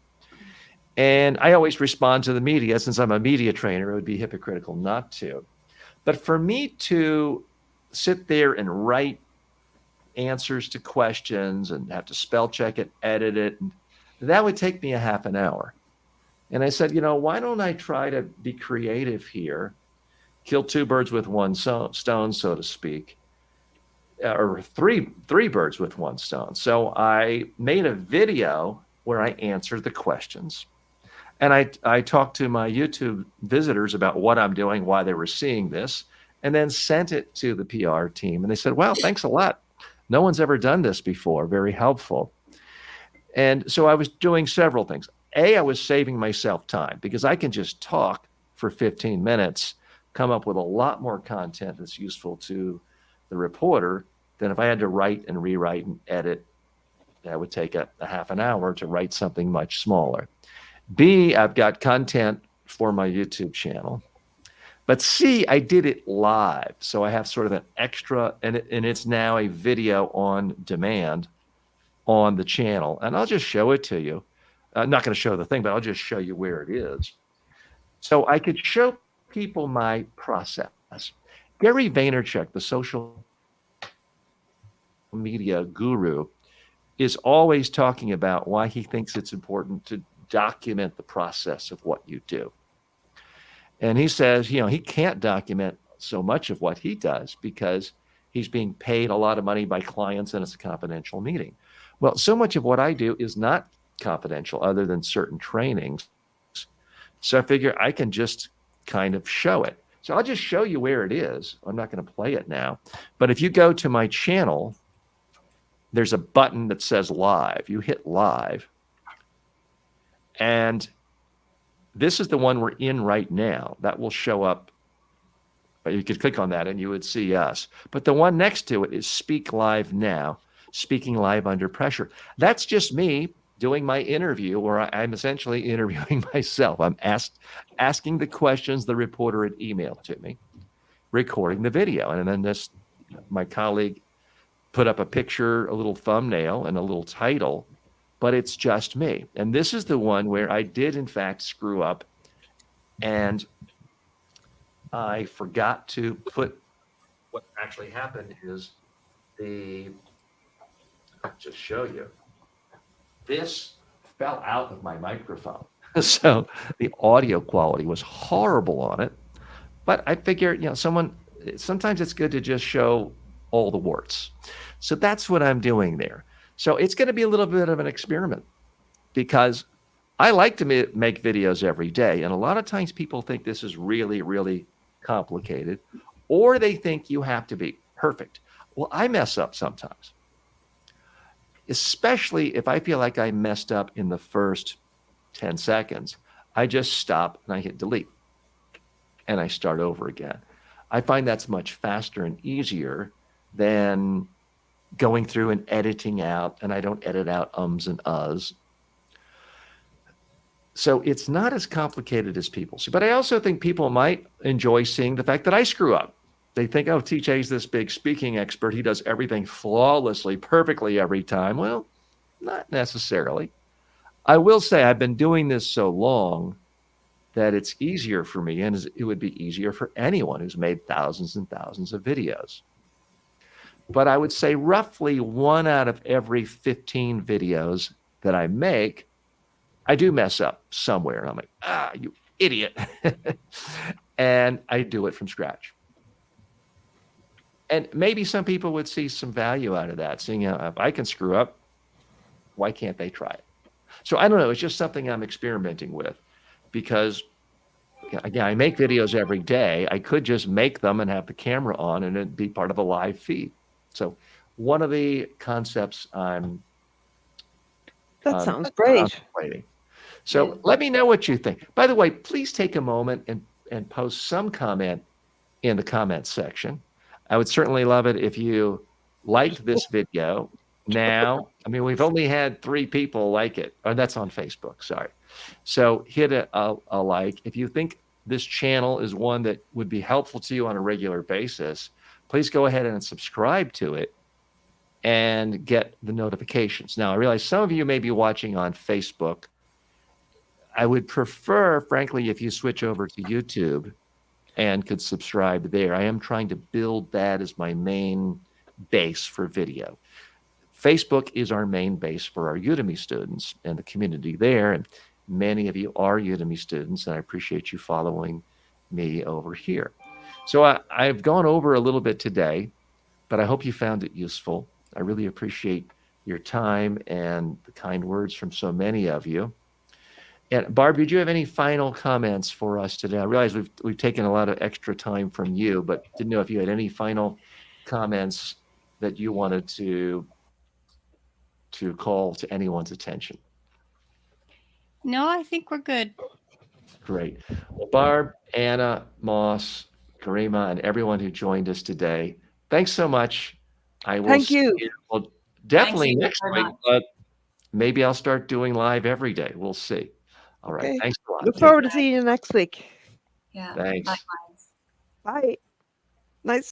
And I always respond to the media. Since I'm a media trainer, it would be hypocritical not to. But for me to sit there and write answers to questions and have to spell check it, edit it, that would take me a half an hour. And I said, why don't I try to be creative here, kill 2 birds with one stone, so to speak, or three birds with one stone. So I made a video where I answered the questions. And I talked to my YouTube visitors about what I'm doing, why they were seeing this, and then sent it to the PR team. And they said, wow, thanks a lot. No one's ever done this before. Very helpful. And so I was doing several things. I was saving myself time because I can just talk for 15 minutes, come up with a lot more content that's useful to the reporter than if I had to write and rewrite and edit. That would take a half an hour to write something much smaller. B, I've got content for my YouTube channel. But C, I did it live. So I have sort of an extra, and it's now a video on demand on the channel. And I'll just show it to you. I'm not going to show the thing, but I'll just show you where it is. So I could show people my process. Gary Vaynerchuk, the social media guru, is always talking about why he thinks it's important to document the process of what you do. And he says, he can't document so much of what he does because he's being paid a lot of money by clients and it's a confidential meeting. Well, so much of what I do is not confidential other than certain trainings. So I figure I can just kind of show it. So I'll just show you where it is. I'm not going to play it now. But if you go to my channel, there's a button that says live. You hit live. And This is the one we're in right now. That will show up. You could click on that and you would see us. But the one next to it is Speak Live Now, Speaking Live Under Pressure. That's just me doing my interview where I'm essentially interviewing myself. I'm asking the questions the reporter had emailed to me, recording the video. And then my colleague put up a picture, a little thumbnail, and a little title, but it's just me. And this is the one where I did, in fact, screw up, and I forgot to put what actually happened is I'll just show you. This fell out of my microphone. So the audio quality was horrible on it. But I figure, sometimes it's good to just show all the warts. So that's what I'm doing there. So it's going to be a little bit of an experiment because I like to make videos every day. And a lot of times people think this is really, really complicated, or they think you have to be perfect. Well, I mess up sometimes, especially if I feel like I messed up in the first 10 seconds. I just stop and I hit delete and I start over again. I find that's much faster and easier than going through and editing out, and I don't edit out ums and uhs. So it's not as complicated as people see. But I also think people might enjoy seeing the fact that I screw up. They think, oh, TJ's this big speaking expert. He does everything flawlessly, perfectly every time. Well, not necessarily. I will say I've been doing this so long that it's easier for me, and it would be easier for anyone who's made thousands and thousands of videos. But I would say roughly 1 out of every 15 videos that I make, I do mess up somewhere. And I'm like, you idiot. And I do it from scratch. And maybe some people would see some value out of that, seeing if I can screw up, why can't they try it? So I don't know. It's just something I'm experimenting with because, again, I make videos every day. I could just make them and have the camera on and it'd be part of a live feed. So one of the concepts I'm That sounds great. contemplating. So let me know what you think. By the way, please take a moment and post some comment in the comments section. I would certainly love it if you liked this video. Now, I mean, we've only had 3 people like it. Oh, that's on Facebook, sorry. So hit a like. If you think this channel is one that would be helpful to you on a regular basis, please go ahead and subscribe to it and get the notifications. Now, I realize some of you may be watching on Facebook. I would prefer, frankly, if you switch over to YouTube and could subscribe there. I am trying to build that as my main base for video. Facebook is our main base for our Udemy students and the community there. And many of you are Udemy students, and I appreciate you following me over here. So I've gone over a little bit today, but I hope you found it useful. I really appreciate your time and the kind words from so many of you. And Barb, did you have any final comments for us today? I realize we've taken a lot of extra time from you, but didn't know if you had any final comments that you wanted to call to anyone's attention. No, I think we're good. Great. Well, Barb, Anna, Moss, Karima, and everyone who joined us today, thanks so much. I will Thank you. Well, definitely Thank you next very week, much. but maybe I'll start doing live every day. We'll see. All right. Okay. Thanks a lot. Look Take forward care. to seeing you next week. Yeah. Thanks. Likewise. Bye. Nice.